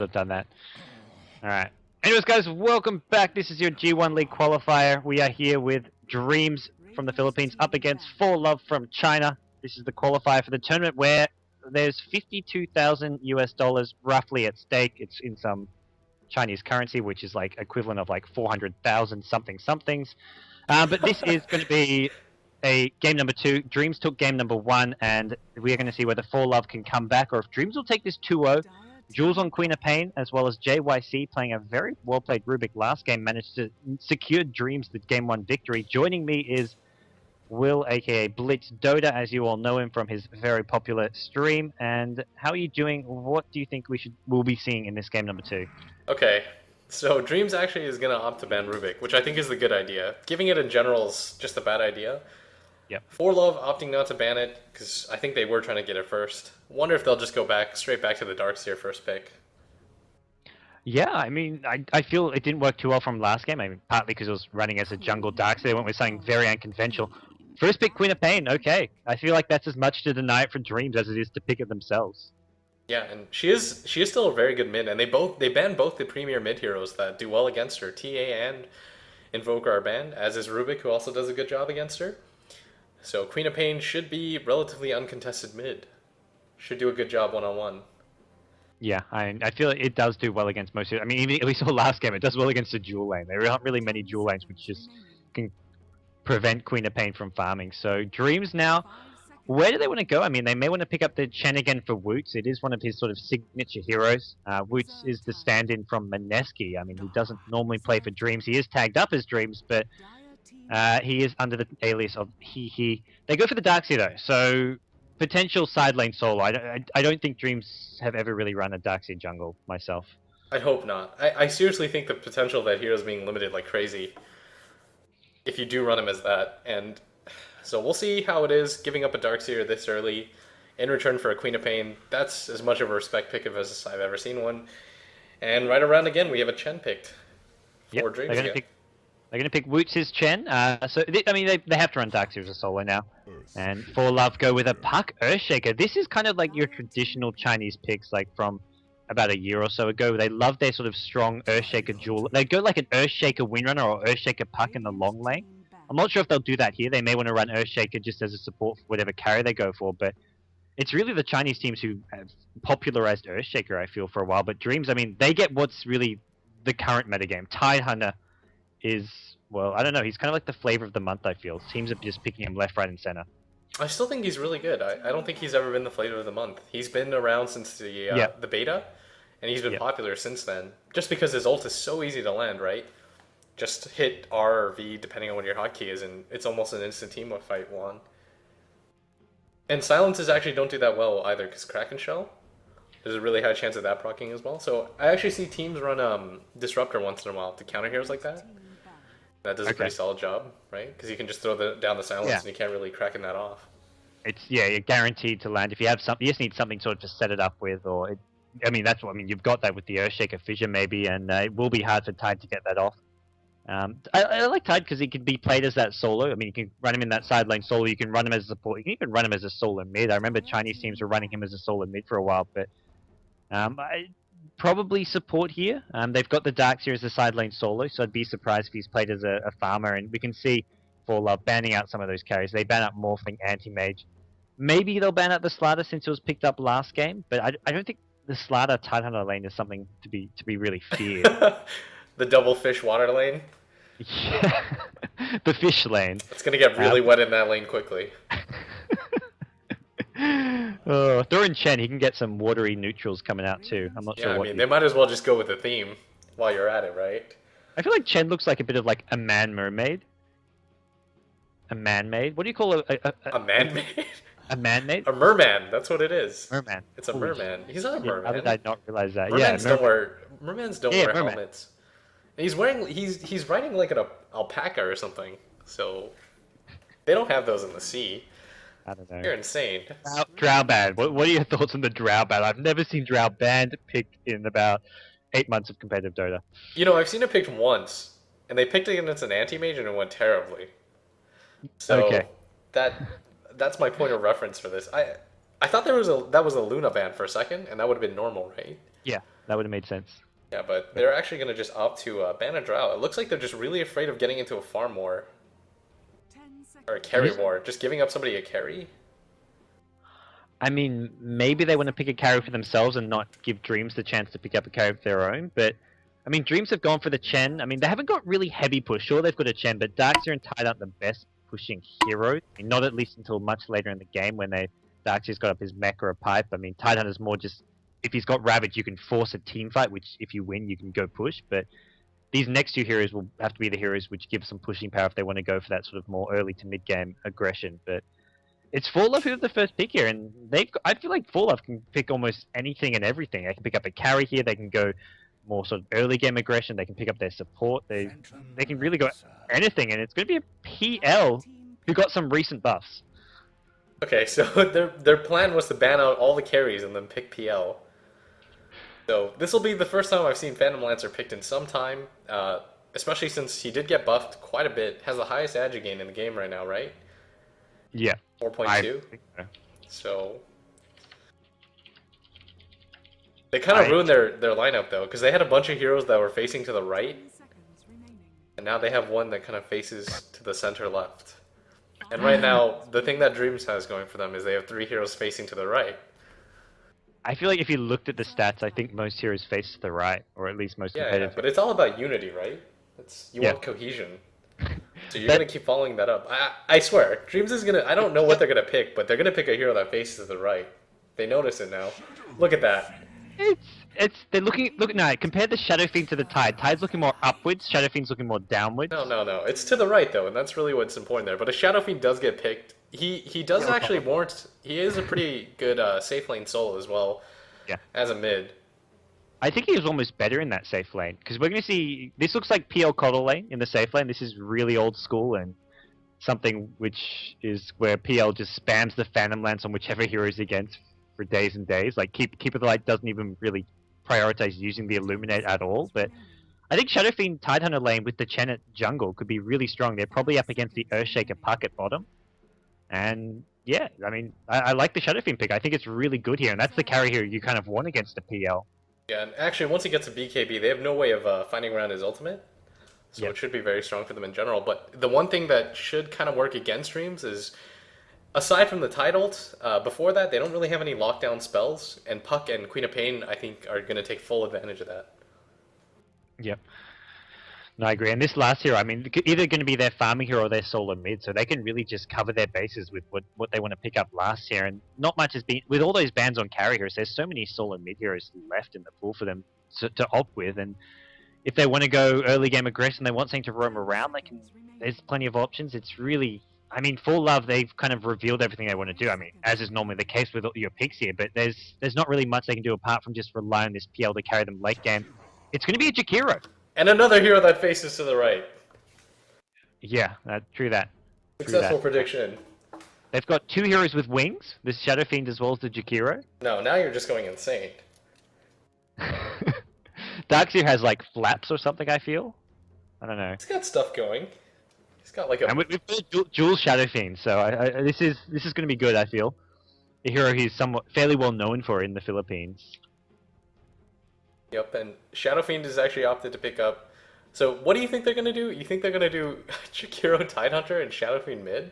have done that. Alright. Anyways, guys, welcome back. This is your G1 League Qualifier. We are here with Dreamz from the Philippines up against ForLove from China. This is the qualifier for the tournament where there's 52,000 US dollars roughly at stake. It's in some Chinese currency, which is like equivalent of like 400,000 somethings. But this is going to be a game number 2. Dreamz took game number 1, and we are going to see whether ForLove can come back or if Dreamz will take this 2-0. Jules on Queen of Pain, as well as JYC playing a very well-played Rubik last game, managed to secure Dreamz the Game 1 victory. Joining me is Will, aka Blitz Dota, as you all know him from his very popular stream. And how are you doing? What do you think we'll be seeing in this game number 2? Okay, so Dreamz actually is going to opt to ban Rubik, which I think is the good idea. Giving it in general is just a bad idea. Yep. ForLove opting not to ban it, because I think they were trying to get it first. Wonder if they'll just go straight back to the Darkseer first pick. Yeah, I mean, I feel it didn't work too well from last game. I mean, partly because it was running as a jungle Darkseer. They went with something very unconventional. First pick Queen of Pain, okay. I feel like that's as much to deny it for Dreamz as it is to pick it themselves. Yeah, and she is still a very good mid, and they ban both the premier mid heroes that do well against her. TA and Invoker are banned, as is Rubik, who also does a good job against her. So Queen of Pain should be relatively uncontested mid. Should do a good job one-on-one. Yeah, I feel it does do well against most of it. I mean, even we saw last game, it does well against the dual lane. There aren't really many dual lanes which just can prevent Queen of Pain from farming. So Dreamz now, where do they want to go? I mean, they may want to pick up the Chen again for Woots. It is one of his sort of signature heroes. Woots is the stand-in from Maneski. I mean, he doesn't normally play for Dreamz. He is tagged up as Dreamz, but he is under the alias of he. They go for the Darkseer though, so potential side lane solo. I don't think Dreamz have ever really run a Darkseer jungle myself. I hope not. I seriously think the potential that hero's being limited like crazy if you do run him as that. And so we'll see how it is giving up a Darkseer this early in return for a Queen of Pain. That's as much of a respect pick as I've ever seen one. And right around again, we have a Chen picked for Dreamz. They're going to pick Woots' Chen. I mean, they have to run Darkseer as a solo now. And ForLove go with a Puck Earthshaker. This is kind of like your traditional Chinese picks, like from about a year or so ago. They love their sort of strong Earthshaker duel. They go like an Earthshaker Windrunner or Earthshaker Puck in the long lane. I'm not sure if they'll do that here. They may want to run Earthshaker just as a support for whatever carry they go for. But it's really the Chinese teams who have popularized Earthshaker, I feel, for a while. But Dreamz, I mean, they get what's really the current metagame. Tidehunter is, well, I don't know, he's kind of like the flavor of the month, I feel. Teams are just picking him left, right, and center. I still think he's really good. I don't think he's ever been the flavor of the month. He's been around since the beta, and he's been popular since then. Just because his ult is so easy to land, right? Just hit R or V, depending on what your hotkey is, and it's almost an instant team fight won. And silences actually don't do that well either, because Kraken Shell, there's a really high chance of that proccing as well. So I actually see teams run Disruptor once in a while to counter heroes like that. That does a pretty solid job, right? Because you can just throw down the silence and you can't really Kraken that off. It's, you're guaranteed to land. If you have something, you just need something sort of to set it up with, or you've got that with the Earthshaker Fissure maybe, and it will be hard for Tide to get that off. I like Tide because he can be played as that solo. I mean, you can run him in that side lane solo, you can run him as a support, you can even run him as a solo mid. I remember Chinese teams were running him as a solo mid for a while, but I probably support here. They've got the Darkseer as a side lane solo, so I'd be surprised if he's played as a farmer, and we can see ForLove banning out some of those carries. They ban out Morphling, Anti-Mage. Maybe they'll ban out the Slater since it was picked up last game, but I don't think the Slater Tidehunter lane is something to be really feared. The double fish water lane? Yeah, the fish lane. It's going to get really wet in that lane quickly. Throw in Chen, he can get some watery neutrals coming out too. I'm not sure what. I mean, they might as well just go with the theme while you're at it, right? I feel like Chen looks like a bit of like a man-mermaid. A man-maid? What do you call a man-maid? A man-maid? A merman, that's what it is. Merman. It's a merman. He's not a merman. How did I not realize that? Mermans don't wear helmets. And he's riding like an alpaca or something. So they don't have those in the sea. I don't know. You're insane. Drow banned. What are your thoughts on the Drow ban? I've never seen Drow banned picked in about 8 months of competitive Dota. You know, I've seen it picked once, and they picked it against an anti-mage, and it went terribly. So that's my point of reference for this. I thought that was a Luna ban for a second, and that would have been normal, right? Yeah, That would have made sense. Yeah, but they're actually going to just opt to ban a Drow. It looks like they're just really afraid of getting into a farm war. Or a carry war. Just giving up somebody a carry? I mean, maybe they want to pick a carry for themselves and not give Dreamz the chance to pick up a carry of their own, but I mean, Dreamz have gone for the Chen. I mean, they haven't got really heavy push. Sure, they've got a Chen, but Darkseer and Tide aren't the best pushing heroes. I mean, not at least until much later in the game when Darkseer's got up his mech or a pipe. I mean, Tidehunter's more just, if he's got Ravage, you can force a team fight, which if you win, you can go push, but these next two heroes will have to be the heroes which give some pushing power if they want to go for that sort of more early to mid-game aggression, but it's ForLove who have the first pick here, and I feel like ForLove can pick almost anything and everything. They can pick up a carry here, they can go more sort of early game aggression, they can pick up their support, they can really go anything, and it's going to be a PL who got some recent buffs. Okay, so their plan was to ban out all the carries and then pick PL. So this will be the first time I've seen Phantom Lancer picked in some time, especially since he did get buffed quite a bit, has the highest agi gain in the game right now, right? Yeah. 4.2. So they kind of ruined their lineup though, because they had a bunch of heroes that were facing to the right, and now they have one that kind of faces to the center left. And right now, the thing that Dreamz has going for them is they have 3 heroes facing to the right. I feel like if you looked at the stats, I think most heroes face to the right, or at least most competitive. Yeah, but it's all about unity, right? You want cohesion. So you're going to keep following that up. I swear, Dreamz is going to... I don't know what they're going to pick, but they're going to pick a hero that faces to the right. They notice it now. Look at that. They're looking... Look, no, compare the Shadow Fiend to the Tide. Tide's looking more upwards, Shadow Fiend's looking more downwards. No. It's to the right, though, and that's really what's important there. But a Shadow Fiend does get picked. He does actually warrant... He is a pretty good safe lane solo as well, as a mid. I think he was almost better in that safe lane, because we're going to see... This looks like PL Coddle lane in the safe lane. This is really old school, and something which is where PL just spams the Phantom Lance on whichever hero is against for days and days. Like, Keeper of the Light doesn't even really prioritize using the Illuminate at all, but I think Shadow Fiend Tidehunter lane with the Chen at jungle could be really strong. They're probably up against the Earthshaker Puck at bottom, and yeah, I mean, I like the Shadow Fiend pick. I think it's really good here, and that's the carry hero you kind of want against the PL. Yeah, and actually, once he gets a BKB, they have no way of finding around his ultimate, so it should be very strong for them in general. But the one thing that should kind of work against Dreamz is, aside from the Tide ult, before that, they don't really have any lockdown spells, and Puck and Queen of Pain, I think, are going to take full advantage of that. Yep. No, I agree. And this last hero, I mean, either going to be their farming hero or their solo mid, so they can really just cover their bases with what they want to pick up last year. And not much has been, with all those bans on carry heroes, there's so many solo mid heroes left in the pool for them to opt with. And if they want to go early game aggression, they want something to roam around, there's plenty of options. It's really, I mean, ForLove, they've kind of revealed everything they want to do. I mean, as is normally the case with your picks here, but there's not really much they can do apart from just rely on this PL to carry them late game. It's going to be a Jakiro. And another hero that faces to the right. Yeah, true that. Successful prediction. They've got 2 heroes with wings, the Shadow Fiend as well as the Jakiro. No, now you're just going insane. Darkseer has like flaps or something, I feel. I don't know. He's got stuff going. He's got like a... And we've got dual Shadow Fiend, so this is going to be good, I feel. A hero he's fairly well known for in the Philippines. Yep, and Shadow Fiend is actually opted to pick up. So what do you think they're going to do? You think they're going to do Jakiro Tidehunter and Shadow Fiend mid?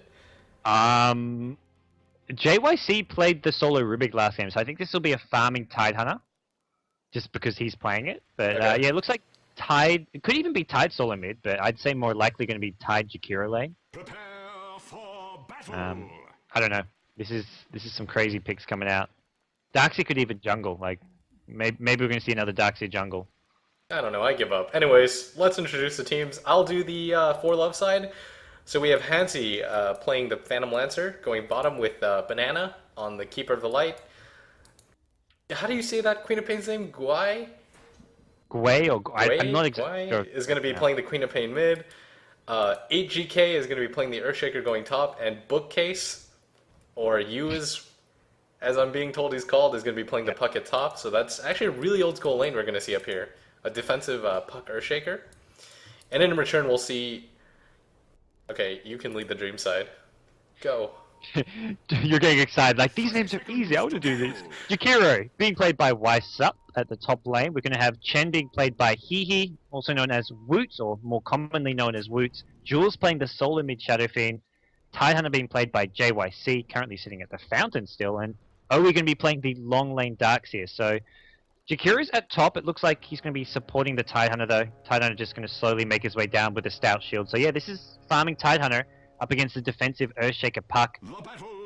JYC played the solo Rubik last game, so I think this will be a farming Tidehunter, just because he's playing it. But yeah, it looks like Tide, it could even be Tide solo mid, but I'd say more likely going to be Tide Jakiro lane. Prepare for battle. I don't know. This is some crazy picks coming out. Darkseer could even jungle, like... Maybe we're going to see another Darkseer jungle. I don't know, I give up. Anyways, let's introduce the teams. I'll do the ForLove side. So we have Hansi playing the Phantom Lancer, going bottom with Banana on the Keeper of the Light. How do you say that Queen of Pain's name? Guai? Guai or Guai? I'm not exactly sure. Is going to be playing the Queen of Pain mid. 8GK is going to be playing the Earthshaker going top. And Bookcase, or Use, as I'm being told he's called, is going to be playing the Puck at top. So that's actually a really old school lane we're going to see up here. A defensive Puck Earthshaker. And in return, we'll see... Okay, you can lead the Dream side. Go. You're getting excited. Like, these names are easy. I want to do these. Jakiro, being played by Wysup. at the top lane. We're going to have Chen being played by Hehe, also known as Woots, or more commonly known as Woots. Jules playing the solo mid Shadow Fiend. Tidehunter being played by JYC, currently sitting at the fountain still. And we're going to be playing the long lane Darks here. So Jakira's at top. It looks like he's going to be supporting the Tidehunter though. Tidehunter just going to slowly make his way down with a stout shield. So yeah, this is farming Tidehunter up against the defensive Earthshaker Puck.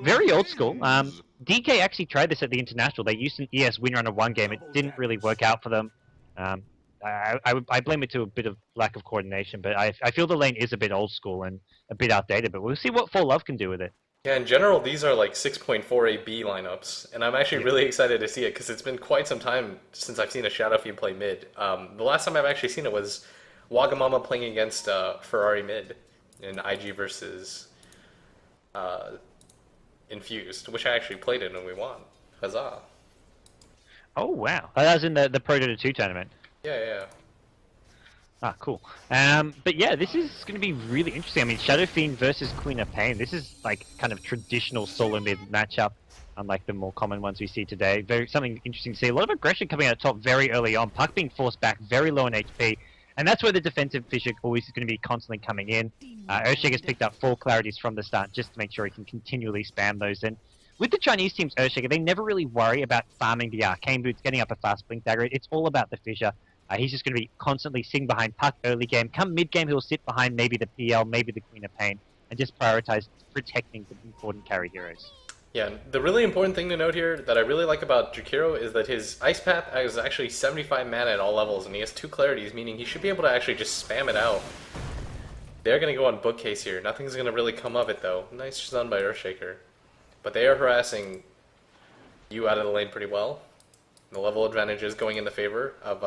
Very old school. DK actually tried this at the International. They used an ES win run of one game. It didn't really work out for them. I blame it to a bit of lack of coordination, but I feel the lane is a bit old school and a bit outdated, but we'll see what ForLove can do with it. Yeah, in general, these are like 6.4 AB lineups, and I'm actually really excited to see it because it's been quite some time since I've seen a Shadow Fiend play mid. The last time I've actually seen it was Wagamama playing against Ferrari mid in IG versus Infused, which I actually played in and we won. Huzzah. Oh, wow. That was in the Pro Dota 2 tournament. Yeah. Ah, cool. But yeah, this is going to be really interesting. I mean, Shadow Fiend versus Queen of Pain. This is like kind of traditional solo mid matchup, unlike the more common ones we see today. Something interesting to see. A lot of aggression coming out top very early on. Puck being forced back, very low on HP. And that's where the defensive Fisher always is going to be constantly coming in. Earthshaker's picked up 4 clarities from the start just to make sure he can continually spam those. And with the Chinese team's Earthshaker, they never really worry about farming the Arcane Boots, getting up a fast Blink Dagger. It's all about the Fisher. He's just going to be constantly sitting behind Puck early game. Come mid game, he'll sit behind maybe the PL, maybe the Queen of Pain, and just prioritize protecting the important carry heroes. Yeah, the really important thing to note here that I really like about Jakiro is that his Ice Path is actually 75 mana at all levels, and he has 2 clarities, meaning he should be able to actually just spam it out. They're going to go on Bookcase here. Nothing's going to really come of it, though. Nice done by Earthshaker. But they are harassing you out of the lane pretty well. The level advantage is going in the favor of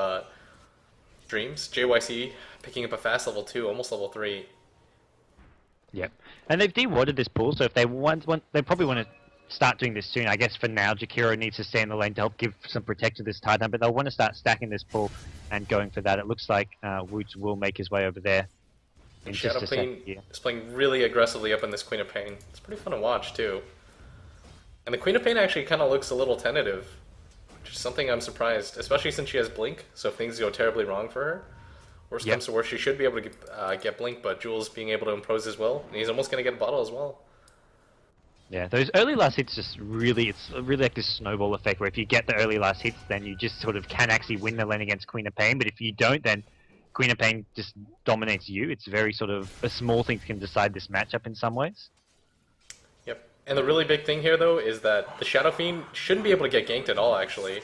Dreamz. JYC picking up a fast level 2, almost level 3. Yep. And they've de-warded this pool, so if they want they probably want to start doing this soon. I guess for now, Jakiro needs to stay in the lane to help give some protect to this Titan, but they'll want to start stacking this pool and going for that. It looks like Woots will make his way over there. Shadow Fiend is playing really aggressively up in this Queen of Pain. It's pretty fun to watch, too. And the Queen of Pain actually kind of looks a little tentative, which is something I'm surprised, especially since she has Blink, so if things go terribly wrong for her, worst comes to worst, she should be able to get Blink, but Jules being able to impose his will, and he's almost going to get a bottle as well. Yeah, those early last hits it's really like this snowball effect where if you get the early last hits, then you just sort of can actually win the lane against Queen of Pain, but if you don't, then Queen of Pain just dominates you. It's very sort of a small thing can decide this matchup in some ways. Yep, and the really big thing here though is that the Shadow Fiend shouldn't be able to get ganked at all actually.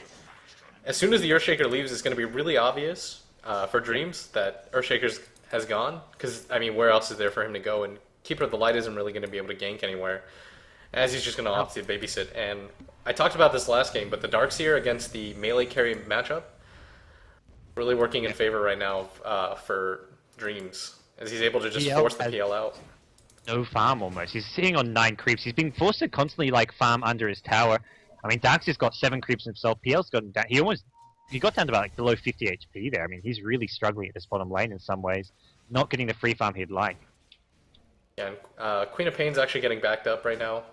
As soon as the Earthshaker leaves, it's going to be really obvious for Dreamz that Earthshaker has gone, because I mean where else is there for him to go, and Keeper of the Light isn't really going to be able to gank anywhere, as he's just going to opt to babysit. And I talked about this last game, but the Darkseer against the melee carry matchup really working in favor right now for Dreamz, as he's able to just force the PL out. No farm almost. He's sitting on 9 creeps. He's being forced to constantly like farm under his tower. I mean, Darkseer's got 7 creeps himself. PL's gotten down. He got down to about like below 50 HP there. I mean, he's really struggling at this bottom lane in some ways, not getting the free farm he'd like. Yeah, and, Queen of Pain's actually getting backed up right now.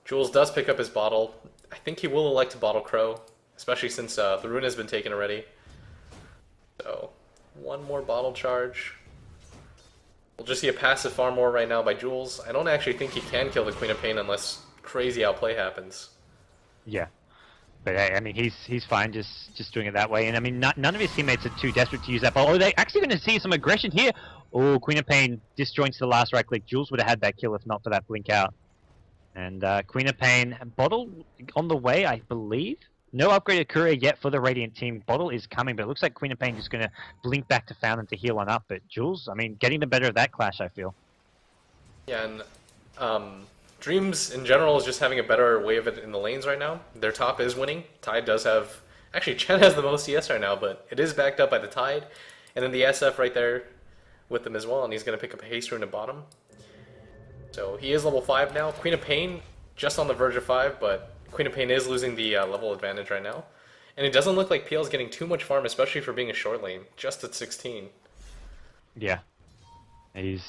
Jules does pick up his bottle. I think he will elect to bottle Crow, especially since the rune has been taken already. So, one more bottle charge. We'll just see a passive farm war right now by Jules. I don't actually think he can kill the Queen of Pain unless crazy outplay happens. Yeah. But I mean, he's fine just doing it that way. And I mean, none of his teammates are too desperate to use that bottle. Oh, they're actually going to see some aggression here. Oh, Queen of Pain disjoints the last right click. Jules would have had that kill if not for that blink out. And Queen of Pain, bottle on the way, I believe. No upgraded courier yet for the Radiant team. Bottle is coming, but it looks like Queen of Pain is going to blink back to Fountain to heal on up. But Jules, I mean, getting the better of that clash, I feel. Yeah, and Dreamz in general is just having a better way of it in the lanes right now. Their top is winning. Tide does have... Actually, Chen has the most CS right now, but it is backed up by the Tide. And then the SF right there with them as well, and he's going to pick up a haste rune at bottom. So he is level 5 now. Queen of Pain just on the verge of 5, but Queen of Pain is losing the level advantage right now. And it doesn't look like PL is getting too much farm, especially for being a short lane, just at 16. Yeah. I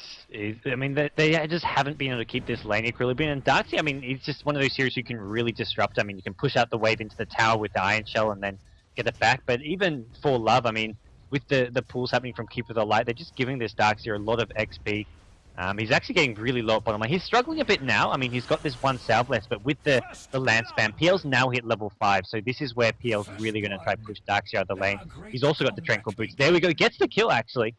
mean, they just haven't been able to keep this lane equilibrium. And Darkseer, I mean, he's just one of those heroes who can really disrupt. I mean, you can push out the wave into the tower with the Iron Shell and then get it back. But even ForLove, I mean, with the pulls happening from Keeper of the Light, they're just giving this Darkseer a lot of XP. He's actually getting really low at bottom lane. He's struggling a bit now. I mean, he's got this one Soul Bless, but with the land spam, PL's now hit level 5, so this is where PL's really going to try to push Darkseer out of the lane. He's also got the Tranquil Boots. There we go, gets the kill, actually.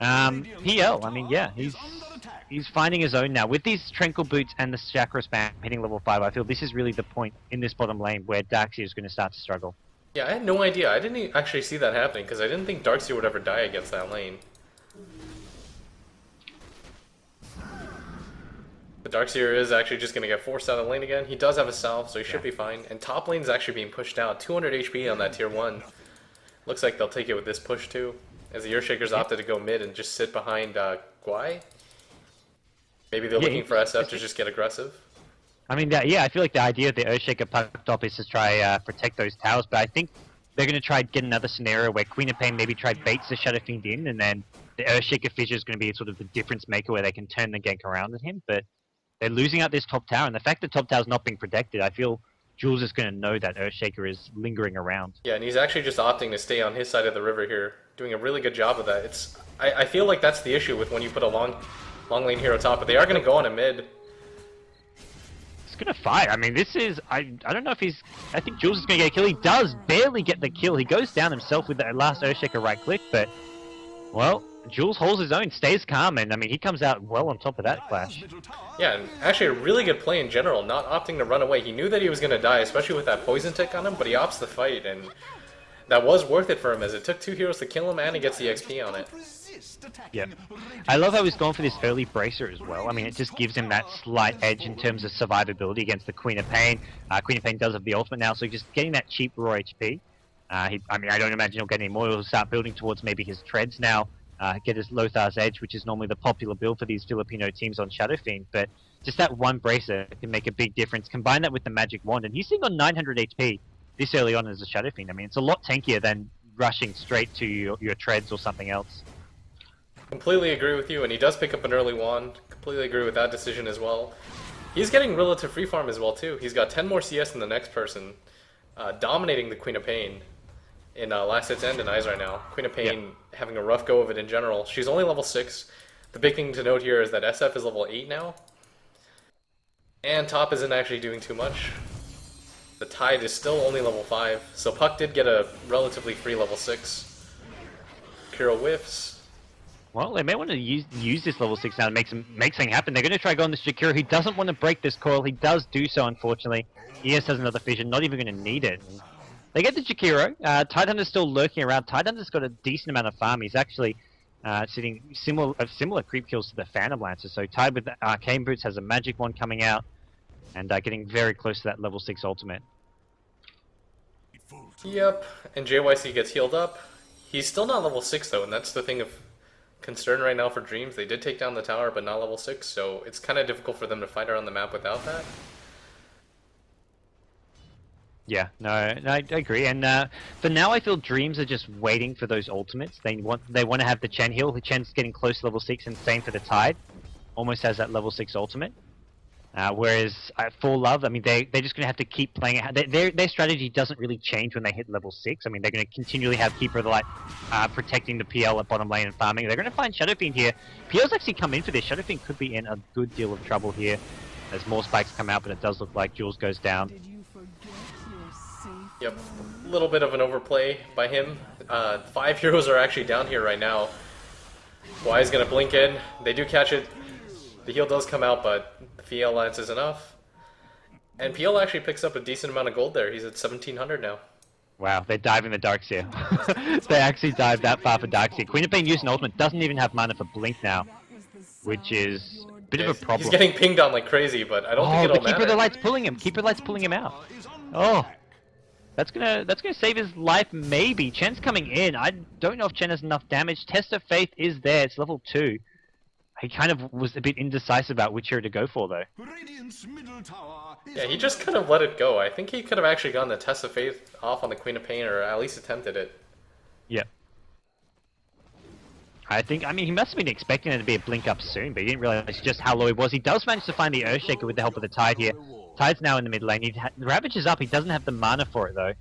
PL, I mean, yeah, he's finding his own now. With these Tranquil Boots and the Chakra spam hitting level 5, I feel this is really the point in this bottom lane where Darkseer is going to start to struggle. Yeah, I had no idea. I didn't actually see that happening, because I didn't think Darkseer would ever die against that lane. The Darkseer is actually just going to get forced out of the lane again. He does have a salve, so he should be fine. And top lane's actually being pushed out. 200 HP on that tier 1. Looks like they'll take it with this push too, as the Earthshaker's opted to go mid and just sit behind Guai. Maybe they're looking for SF to just get aggressive. I mean, yeah, I feel like the idea of the Earthshaker pucked up is to try protect those towers, but I think they're going to try get another scenario where Queen of Pain maybe try baits the Shadow Fiend in, and then the Earthshaker Fissure is going to be sort of the difference maker where they can turn the gank around at him, but they're losing out this top tower, and the fact that top tower's not being protected, I feel Jules is going to know that Earthshaker is lingering around. Yeah, and he's actually just opting to stay on his side of the river here, doing a really good job of that. I feel like that's the issue with when you put a long lane hero top, but they are going to go on a mid. He's going to fight. I mean, this is... I don't know if he's... I think Jules is going to get a kill. He does barely get the kill. He goes down himself with that last Earthshaker right click, but... Well, Jules holds his own, stays calm, and I mean, he comes out well on top of that clash. Yeah, and actually a really good play in general, not opting to run away. He knew that he was going to die, especially with that poison tick on him, but he opts the fight, and that was worth it for him, as it took 2 heroes to kill him, and he gets the XP on it. Yep. I love how he's going for this early bracer as well. I mean, it just gives him that slight edge in terms of survivability against the Queen of Pain. Queen of Pain does have the ultimate now, so just getting that cheap raw HP. I mean, I don't imagine he'll get any more. He'll start building towards maybe his treads now. Get his Lothar's Edge, which is normally the popular build for these Filipino teams on Shadow Fiend, but just that one bracer can make a big difference. Combine that with the Magic Wand, and he's sitting on 900 HP this early on as a Shadow Fiend. I mean, it's a lot tankier than rushing straight to your treads or something else. Completely agree with you, and he does pick up an early wand. Completely agree with that decision as well. He's getting relative free farm as well too. He's got 10 more CS than the next person, dominating the Queen of Pain in Last Hits and Denies right now. Queen of Pain having a rough go of it in general. She's only level 6. The big thing to note here is that SF is level 8 now. And top isn't actually doing too much. The Tide is still only level 5. So Puck did get a relatively free level 6. Kiro whiffs. Well, they may want to use this level 6 now to make something happen. They're going to try to go on the Shakira. He doesn't want to break this coil. He does do so, unfortunately. ES has another fission, not even going to need it. They get the Jakiro. Tidehunter's still lurking around. Tidehunter's got a decent amount of farm. He's actually sitting similar creep kills to the Phantom Lancer. So Tide with the Arcane Boots has a Magic Wand coming out and getting very close to that level 6 ultimate. Yep, and JYC gets healed up. He's still not level 6 though, and that's the thing of concern right now for Dreamz. They did take down the tower, but not level 6, so it's kind of difficult for them to fight around the map without that. Yeah, no, I agree. And for now, I feel Dreamz are just waiting for those ultimates. They want to have the Chen heal. The Chen's getting close to level 6, and same for the Tide. Almost has that level 6 ultimate. Whereas ForLove, I mean, they're just going to have to keep playing it. Their strategy doesn't really change when they hit level 6. I mean, they're going to continually have Keeper of the Light protecting the PL at bottom lane and farming. They're going to find Shadow Fiend here. PL's actually come in for this. Shadow Fiend could be in a good deal of trouble here as more spikes come out, but it does look like Jules goes down. Yep, a little bit of an overplay by him. 5 heroes are actually down here right now. Guai's going to blink in. They do catch it. The heal does come out, but the VL Lance is enough. And PL actually picks up a decent amount of gold there. He's at 1700 now. Wow, they're diving the Darkseer. They actually dived that far for Darkseer. Queen of Pain using ultimate, doesn't even have mana for blink now, which is a bit of a problem. He's getting pinged on like crazy, but I don't think it'll matter. Keeper of the Light's pulling him. Keeper of the Light's pulling him out. Oh, that's gonna save his life maybe. Chen's coming in. I don't know if Chen has enough damage. Test of Faith is there. It's level 2. He kind of was a bit indecisive about which hero to go for, though. Yeah, he just kind of let it go. I think he could have actually gotten the Test of Faith off on the Queen of Pain, or at least attempted it. Yep. I mean, he must have been expecting it to be a blink up soon, but he didn't realize just how low he was. He does manage to find the Earthshaker with the help of the Tide here. Tide's now in the mid lane. Ravage is up. He doesn't have the mana for it, though.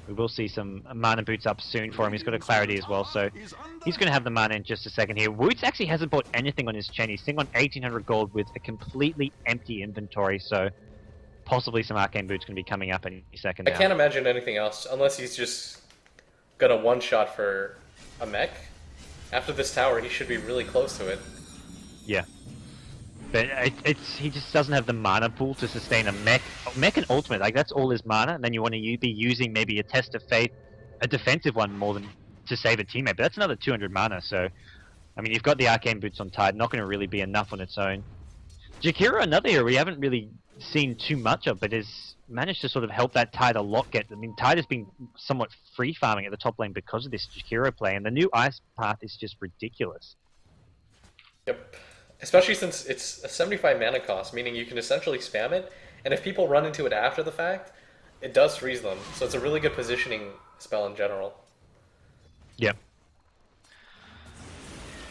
We will see some mana boots up soon for him. He's got a clarity as well, so he's going to have the mana in just a second here. Woots actually hasn't bought anything on his chain. He's sitting on 1800 gold with a completely empty inventory, so possibly some arcane boots going to be coming up any second now. I can't imagine anything else, unless he's just got a one-shot for a mech. After this tower, he should be really close to it. Yeah. But he just doesn't have the mana pool to sustain a mech. Mech and ultimate, like that's all his mana, and then you want to be using maybe a test of fate, a defensive one more than to save a teammate. But that's another 200 mana, so I mean you've got the arcane boots on Tide, not going to really be enough on its own. Jakiro, another hero we haven't really seen too much of, but has managed to sort of help that Tide a lot I mean Tide has been somewhat free farming at the top lane because of this Jakiro play, and the new ice path is just ridiculous. Yep. Especially since it's a 75 mana cost, meaning you can essentially spam it, and if people run into it after the fact, it does freeze them. So it's a really good positioning spell in general. Yep.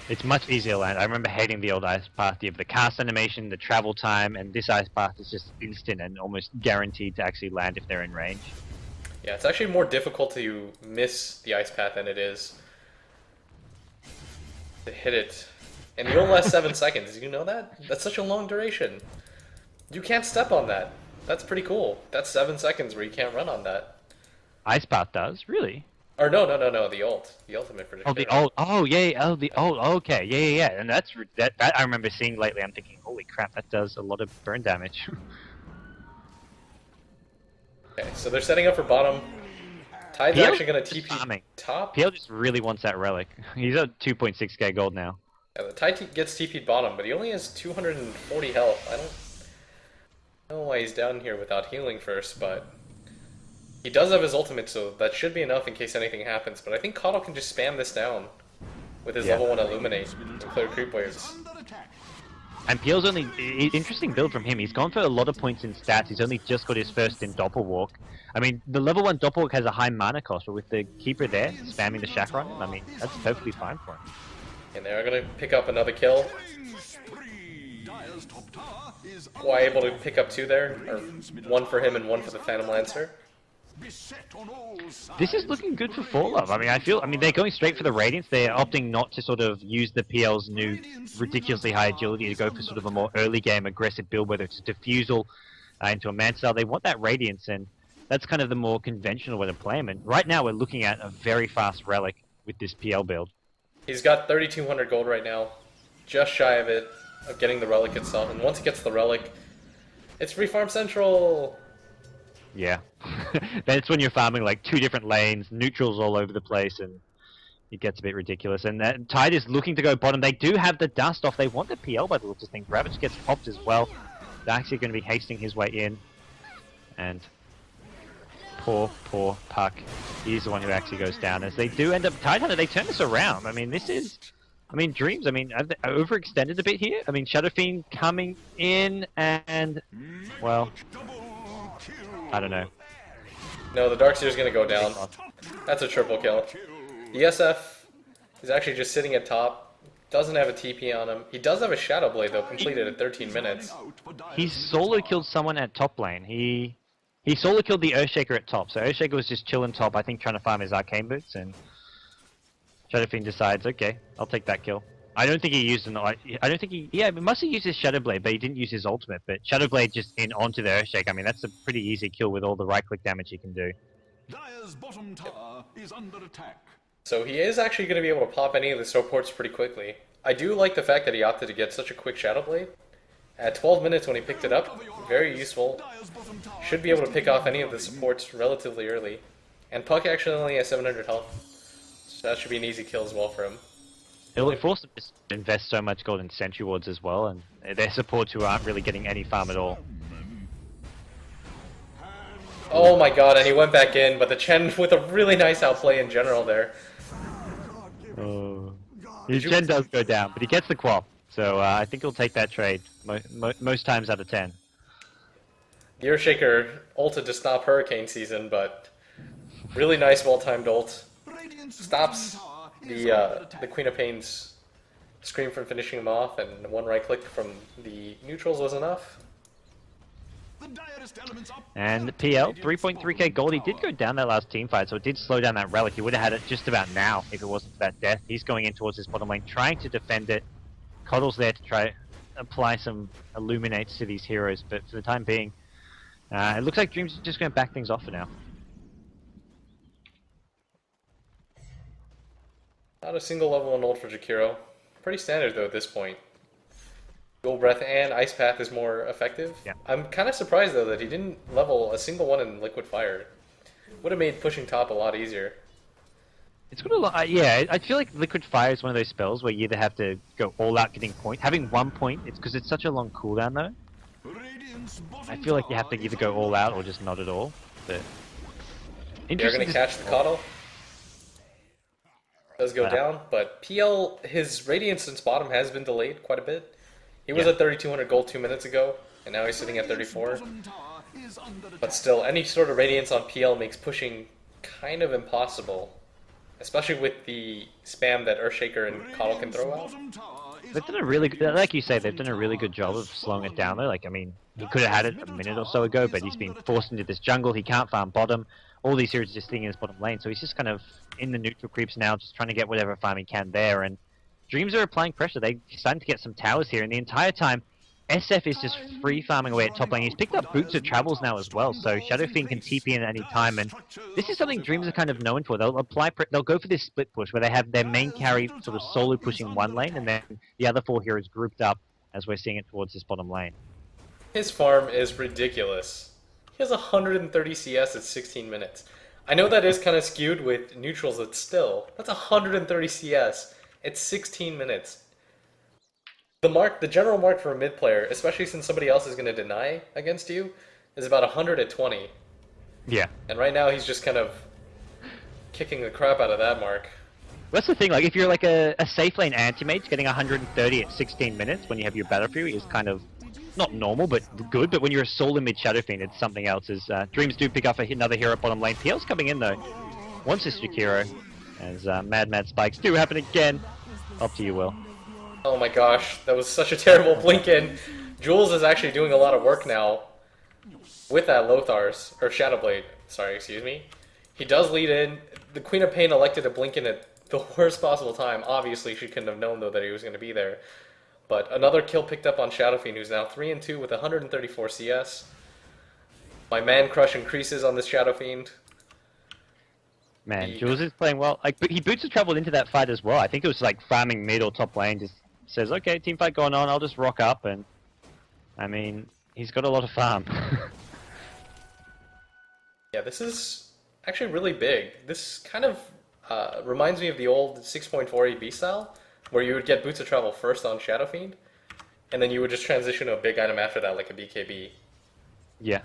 It's much easier to land. I remember hating the old ice path. You have the cast animation, the travel time, and this ice path is just instant and almost guaranteed to actually land if they're in range. Yeah, it's actually more difficult to miss the ice path than it is to hit it. And you only last 7 seconds. Did you know that? That's such a long duration. You can't step on that. That's pretty cool. That's 7 seconds where you can't run on that. Ice path does? Really? Or no, the ult. The ultimate prediction. Oh, the ult. Oh, yeah. Oh, the ult. Okay. Yeah. And that I remember seeing lately. I'm thinking, holy crap, that does a lot of burn damage. Okay, so they're setting up for bottom. Tide's actually going to TP top. PL just really wants that relic. He's at 2.6k gold now. Yeah, the Tide gets TP'd bottom, but he only has 240 health. I don't know why he's down here without healing first, but he does have his ultimate, so that should be enough in case anything happens. But I think Kotal can just spam this down with his level 1 Illuminate and clear creep waves. And PL's only... Interesting build from him. He's gone for a lot of points in stats. He's only just got his first in Doppelwalk. I mean, the level 1 Doppelwalk has a high mana cost, but with the Keeper there, spamming the Chakra on him, I mean, that's perfectly fine for him. And they're going to pick up another kill. Why able to pick up 2 there? Or 1 for him and 1 for the Phantom Lancer. This is looking good for ForLove. I mean, they're going straight for the Radiance. They're opting not to sort of use the PL's new ridiculously high agility to go for sort of a more early game aggressive build, whether it's a Diffusal into a Man-Style. They want that Radiance, and that's kind of the more conventional way to play him. And right now we're looking at a very fast Relic with this PL build. He's got 3,200 gold right now, just shy of it, of getting the Relic itself. And once he gets the Relic, it's free farm central! Yeah. That's when you're farming like 2 different lanes, neutrals all over the place, and it gets a bit ridiculous. And that Tide is looking to go bottom. They do have the dust off. They want the PL by the looks of things. Ravage gets popped as well. They're actually going to be hasting his way in. And poor Puck. He's the one who actually goes down. As they do end up... Tidehunter, they turn this around. I mean, this is... I mean, Dreamz, I mean, have they overextended a bit here? I mean, Shadow Fiend coming in and... Well... I don't know. No, the Darkseer's gonna go down. That's a triple kill. The SF is actually just sitting at top. Doesn't have a TP on him. He does have a Shadow Blade, though, completed at 13 minutes. He solo killed someone at top lane. He solo killed the Earthshaker at top. So Earthshaker was just chilling top, I think, trying to farm his arcane boots, and Shadow Fiend decides, okay, I'll take that kill. I don't think he used an... I don't think he... Yeah, he must have used his Shadow Blade, but he didn't use his ultimate. But Shadow Blade just in onto the Earthshake. I mean, that's a pretty easy kill with all the right-click damage he can do. Dire's bottom tower is under attack. So he is actually going to be able to pop any of the supports pretty quickly. I do like the fact that he opted to get such a quick Shadow Blade. At 12 minutes when he picked it up, very useful. Should be able to pick off any of the supports relatively early. And Puck actually only has 700 health. So that should be an easy kill as well for him. It'll force them to invest so much gold in Sentry Wards as well, and their supports who aren't really getting any farm at all. Oh my god, and he went back in, but the Chen with a really nice outplay in general there. Oh. His Chen does go down, but he gets the quap, so I think he'll take that trade most times out of 10. The Earthshaker ulted to stop Hurricane season, but really nice well-timed ult. Stops the Queen of Pain's scream from finishing him off, and 1 right click from the neutrals was enough. And the PL, 3.3k gold. He did go down that last team fight, so it did slow down that relic. He would have had it just about now if it wasn't for that death. He's going in towards his bottom lane, trying to defend it. Coddle's there to try to apply some illuminates to these heroes, but for the time being, it looks like Dreamz is just going to back things off for now. Not a single level 1 ult for Jakiro. Pretty standard though at this point. Dual Breath and Ice Path is more effective. Yeah. I'm kind of surprised though that he didn't level a single one in Liquid Fire. Would have made pushing top a lot easier. It's got a lot. Yeah, I feel like Liquid Fire is one of those spells where you either have to go all out getting point. Having 1 point, it's because it's such a long cooldown though. I feel like you have to either go all out or just not at all. But They're gonna catch the Coddle. Does go down, but PL, his Radiance since bottom has been delayed quite a bit. He was at 3,200 gold 2 minutes ago, and now he's sitting at 34. But still, any sort of Radiance on PL makes pushing kind of impossible. Especially with the spam that Earthshaker and Coddle can throw out. They've done a really good, like you say, they've done a really good job of slowing it down though. Like, I mean, he could have had it a minute or so ago, but he's been forced into this jungle. He can't farm bottom. All these heroes are just sitting in his bottom lane, so he's just kind of in the neutral creeps now, just trying to get whatever farm he can there. And Dreamz are applying pressure. They're starting to get some towers here, and the entire time, SF is just free farming away at top lane. He's picked up Boots of Travels now as well, so Shadow Fiend can TP in at any time, and this is something Dreamz are kind of known for. They'll go for this split push where they have their main carry sort of solo pushing one lane, and then the other 4 heroes grouped up as we're seeing it towards this bottom lane. His farm is ridiculous. He has 130 CS at 16 minutes. I know that is kind of skewed with neutrals, but still, that's 130 CS at 16 minutes. The general mark for a mid player, especially since somebody else is going to deny against you, is about 100 at 20. Yeah. And right now he's just kind of kicking the crap out of that mark. That's the thing, like if you're like a safe lane anti-mage, getting 130 at 16 minutes when you have your Battle Fury is kind of not normal, but good. But when you're a solo mid Shadow Fiend, it's something else. As Dreamz do pick up another hero at bottom lane. PL's coming in though. Once it's Jakiro, as mad spikes do happen again. Up to you, Will. Oh my gosh, that was such a terrible blink in. Jules is actually doing a lot of work now with that Lothar's, or Shadowblade, sorry, excuse me. He does lead in. The Queen of Pain elected to blink in at the worst possible time. Obviously, she couldn't have known though that he was going to be there. But another kill picked up on Shadow Fiend, who's now 3-2 with 134 CS. My man crush increases on this Shadow Fiend. Man, Jules is playing well. Like, but he Boots of Travel into that fight as well. I think it was like farming mid or top lane. Just says, okay, team fight going on. I'll just rock up, and I mean, he's got a lot of farm. Yeah, this is actually really big. This kind of reminds me of the old 6.4 AB style, where you would get Boots of Travel first on Shadow Fiend, and then you would just transition to a big item after that, like a BKB. Yeah.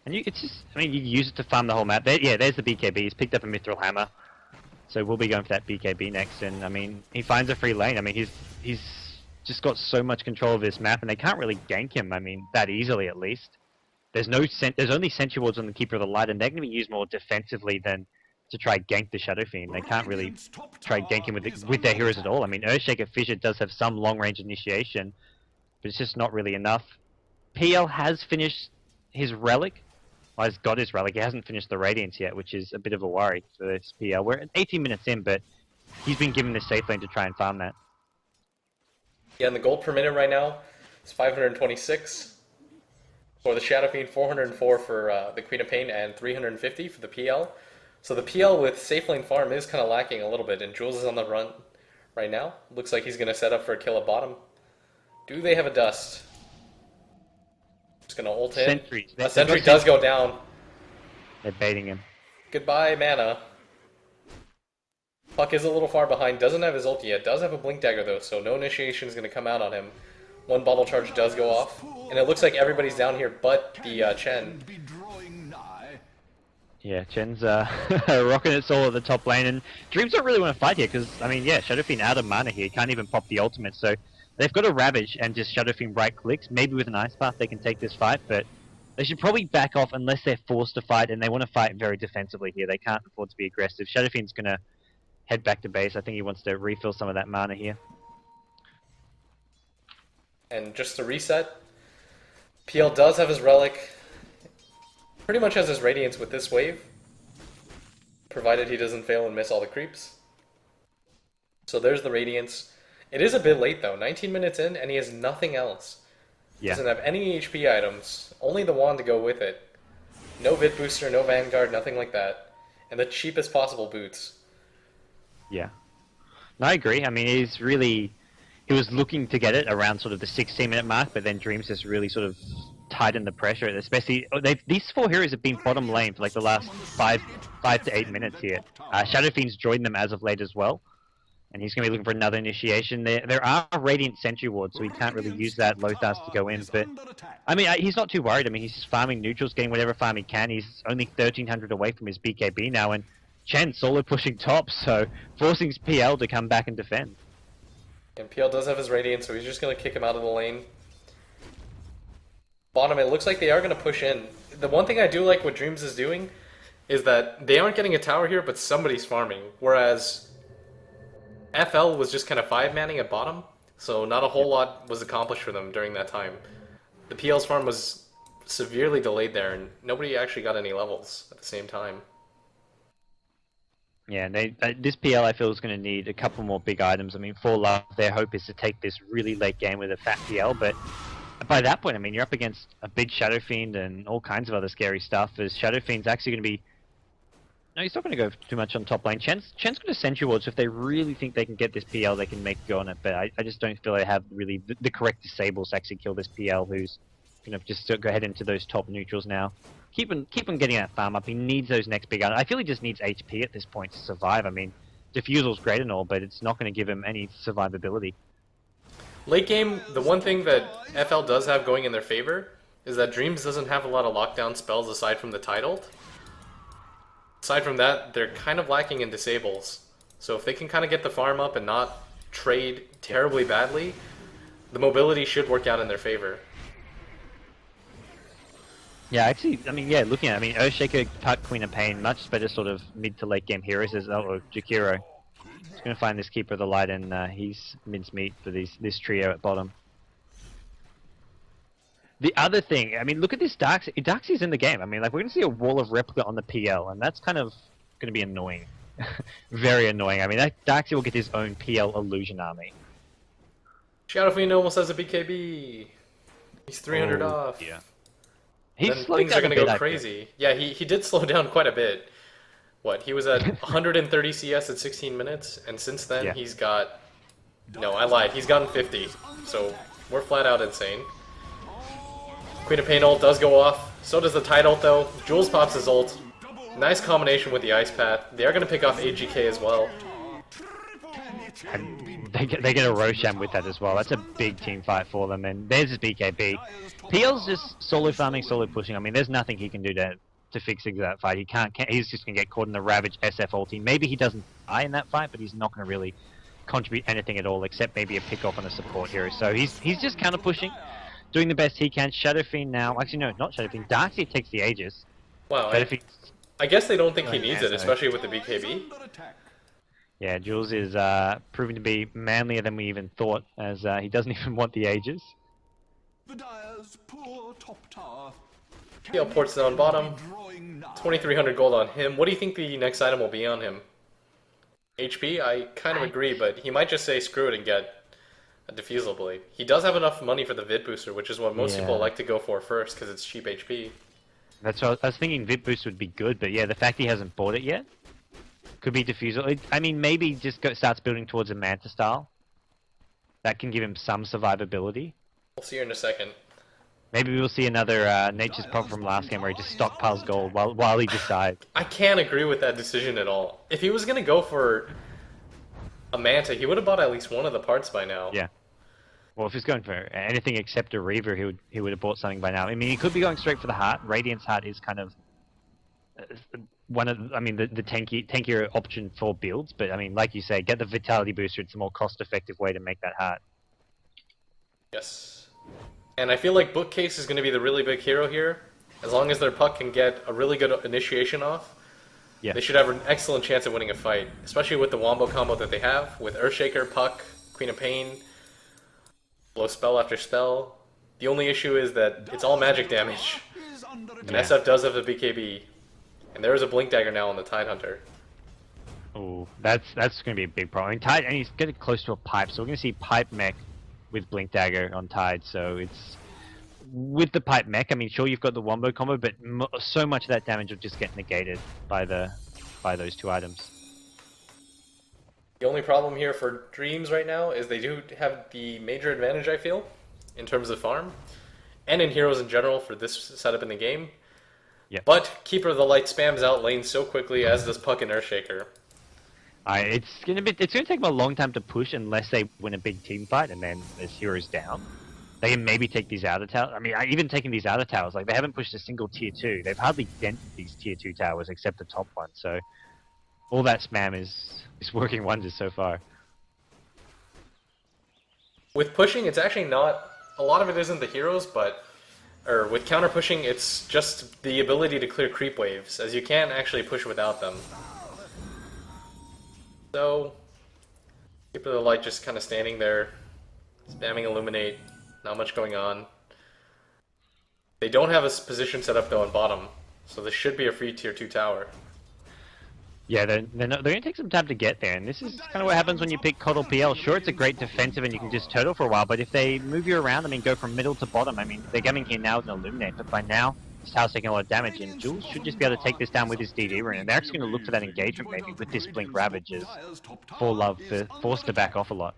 And it's just, I mean, you use it to farm the whole map. Yeah, there's the BKB. He's picked up a Mithril Hammer. So we'll be going for that BKB next. And, I mean, he finds a free lane. I mean, he's just got so much control of this map, and they can't really gank him, I mean, that easily at least. There's only Sentry Wards on the Keeper of the Light, and they're going to be used more defensively than to try gank the Shadow Fiend. They can't really try gank him with their heroes at all. I mean, Earthshaker Fissure does have some long-range initiation, but it's just not really enough. PL has finished his Relic. Well, he's got his Relic. He hasn't finished the Radiance yet, which is a bit of a worry for this PL. We're 18 minutes in, but he's been given this safe lane to try and farm that. Yeah, and the gold per minute right now is 526 for the Shadow Fiend, 404 for the Queen of Pain, and 350 for the PL. So the PL with safe lane farm is kind of lacking a little bit, and Jules is on the run right now. Looks like he's going to set up for a kill at bottom. Do they have a dust? Just going to ult in. Sentries. A sentry does go down. They're baiting him. Goodbye, mana. Puck is a little far behind, doesn't have his ulti yet, does have a Blink Dagger though, so no initiation is going to come out on him. One bottle charge does go off, and it looks like everybody's down here but the Chen. Yeah, Chen's rocking its all at the top lane, and Dreamz don't really want to fight here, because, I mean, yeah, Shadow Fiend out of mana here, can't even pop the ultimate, so they've got to Ravage and just Shadow Fiend right clicks. Maybe with an Ice Path they can take this fight, but they should probably back off unless they're forced to fight, and they want to fight very defensively here. They can't afford to be aggressive. Shadow Fiend's going to head back to base. I think he wants to refill some of that mana here. And just to reset, PL does have his Relic. Pretty much has his Radiance with this wave. Provided he doesn't fail and miss all the creeps. So there's the Radiance. It is a bit late though, 19 minutes in, and he has nothing else. Yeah. Doesn't have any HP items, only the wand to go with it. No Vit Booster, no Vanguard, nothing like that. And the cheapest possible boots. Yeah. No, I agree. I mean, he was looking to get it around sort of the 16-minute mark, but then Dreamz just really sort of tightened the pressure. Especially, these four heroes have been bottom lane for like the last 5 to 8 minutes here. Shadow Fiend's joined them as of late as well, and he's going to be looking for another initiation. There are Radiant Sentry wards, so he can't really use that Lothars to go in, but I mean, he's not too worried. I mean, he's just farming neutrals, getting whatever farm he can. He's only 1,300 away from his BKB now, and Chen solo pushing top, so forcing PL to come back and defend. And PL does have his Radiant, so he's just going to kick him out of the lane. Bottom, it looks like they are going to push in. The one thing I do like what Dreamz is doing is that they aren't getting a tower here, but somebody's farming. Whereas FL was just kind of 5-manning at bottom, so not a whole lot was accomplished for them during that time. The PL's farm was severely delayed there, and nobody actually got any levels at the same time. Yeah, this PL I feel is going to need a couple more big items. I mean, ForLove, their hope is to take this really late game with a fat PL, but by that point, I mean, you're up against a big Shadow Fiend and all kinds of other scary stuff, as Shadow Fiend's actually going to be... No, he's not going to go too much on top lane. Chen's going to Sentry wards, so if they really think they can get this PL, they can make a go on it, but I just don't feel they have really the correct disables to actually kill this PL, who's going to just go ahead into those top neutrals now. Keep on getting that farm up. He needs those next big items. I feel he just needs HP at this point to survive. I mean, Diffusal's great and all, but it's not going to give him any survivability. Late game, the one thing that FL does have going in their favor is that Dreamz doesn't have a lot of lockdown spells aside from the Tidal. Aside from that, they're kind of lacking in disables. So if they can kind of get the farm up and not trade terribly badly, the mobility should work out in their favor. Yeah, actually, I mean, yeah, looking at it, I mean, Earthshaker, Puck, Queen of Pain, much better sort of mid to late game heroes as Jakiro. He's going to find this Keeper of the Light, and he's mincemeat for this trio at bottom. The other thing, I mean, look at this Darkseid. Darkseid's in the game. I mean, like, we're going to see a wall of replica on the PL, and that's kind of going to be annoying. Very annoying. I mean, Darkseid will get his own PL illusion army. Shadow Fiend almost has a BKB. He's 300 off. Yeah. Then things are going to go crazy. Yeah, he did slow down quite a bit. What, he was at 130 CS at 16 minutes, and since then he's got... No, I lied. He's gotten 50, so we're flat out insane. Queen of Pain ult does go off. So does the Tide ult, though. Jules pops his ult. Nice combination with the Ice Path. They are going to pick off AGK as well. And they get a Roshan with that as well. That's a big team fight for them, and there's his BKB. PL's just solo farming, solo pushing. I mean, there's nothing he can do to fix that fight. He's just going to get caught in the Ravage SF ulti. Maybe he doesn't die in that fight, but he's not going to really contribute anything at all, except maybe a pick off on a support hero. So he's just counter pushing, doing the best he can. Shadow Fiend now, actually no, not Shadow Fiend. Darkseid takes the Aegis. Wow, I guess they don't think he needs it, especially with the BKB. Yeah, Jules is proving to be manlier than we even thought, as he doesn't even want the Aegis. The Dyer's poor top tower. PL ports down bottom. 2,300 gold on him. What do you think the next item will be on him? HP? I kind of agree, but he might just say screw it and get a Diffusal Blade. He does have enough money for the Vid Booster, which is what most people like to go for first, because it's cheap HP. That's what I was thinking. Vid Boost would be good, but yeah, the fact he hasn't bought it yet could be Diffusal. I mean, maybe just starts building towards a Manta style. That can give him some survivability. We'll see here in a second. Maybe we'll see another Nature's Prophet from last game where he just stockpiles gold while he decides. I can't agree with that decision at all. If he was going to go for a Manta, he would have bought at least one of the parts by now. Yeah. Well, if he's going for anything except a Reaver, he would have bought something by now. I mean, he could be going straight for the Heart. Radiant's Heart is kind of one of, I mean, the tankier option for builds. But I mean, like you say, get the Vitality Booster. It's a more cost-effective way to make that Heart. Yes. And I feel like Bookcase is going to be the really big hero here. As long as their Puck can get a really good initiation off, they should have an excellent chance of winning a fight. Especially with the Wombo combo that they have, with Earthshaker, Puck, Queen of Pain, blow spell after spell. The only issue is that it's all magic damage. And Yeah. SF does have a BKB. And there is a Blink Dagger now on the Tidehunter. Oh, that's going to be a big problem. I mean, Tide, and he's getting close to a pipe, so we're going to see pipe mech with Blink Dagger on Tide. So it's with the pipe mech. I mean, sure you've got the wombo combo, but so much of that damage will just get negated by those two items. The only problem here for Dreamz right now is they do have the major advantage, I feel, in terms of farm, and in heroes in general for this setup in the game. Yep. But Keeper of the Light spams out lane so quickly, as does Puck and Earthshaker. It's gonna take them a long time to push unless they win a big team fight, and then there's heroes down. They can maybe take these outer towers. I mean, even taking these outer towers, like they haven't pushed a single tier 2. They've hardly dented these tier 2 towers except the top one. So all that spam is working wonders so far. With pushing, it's actually not... A lot of it isn't the heroes, but... Or with counter pushing, it's just the ability to clear creep waves, as you can't actually push without them. So... Keeper of the Light just kind of standing there, spamming Illuminate, not much going on. They don't have a position set up though on bottom, so this should be a free tier 2 tower. Yeah, they're going to take some time to get there, and this is kind of what happens when you pick Coddle PL. Sure, it's a great defensive and you can just turtle for a while, but if they move you around, I mean, go from middle to bottom, I mean, they're coming here now with an Illuminate, but by now, this tower's taking a lot of damage, and Jules should just be able to take this down with his DD rune, and they're actually going to look for that engagement maybe with this Blink Ravage as ForLove forced to back off a lot.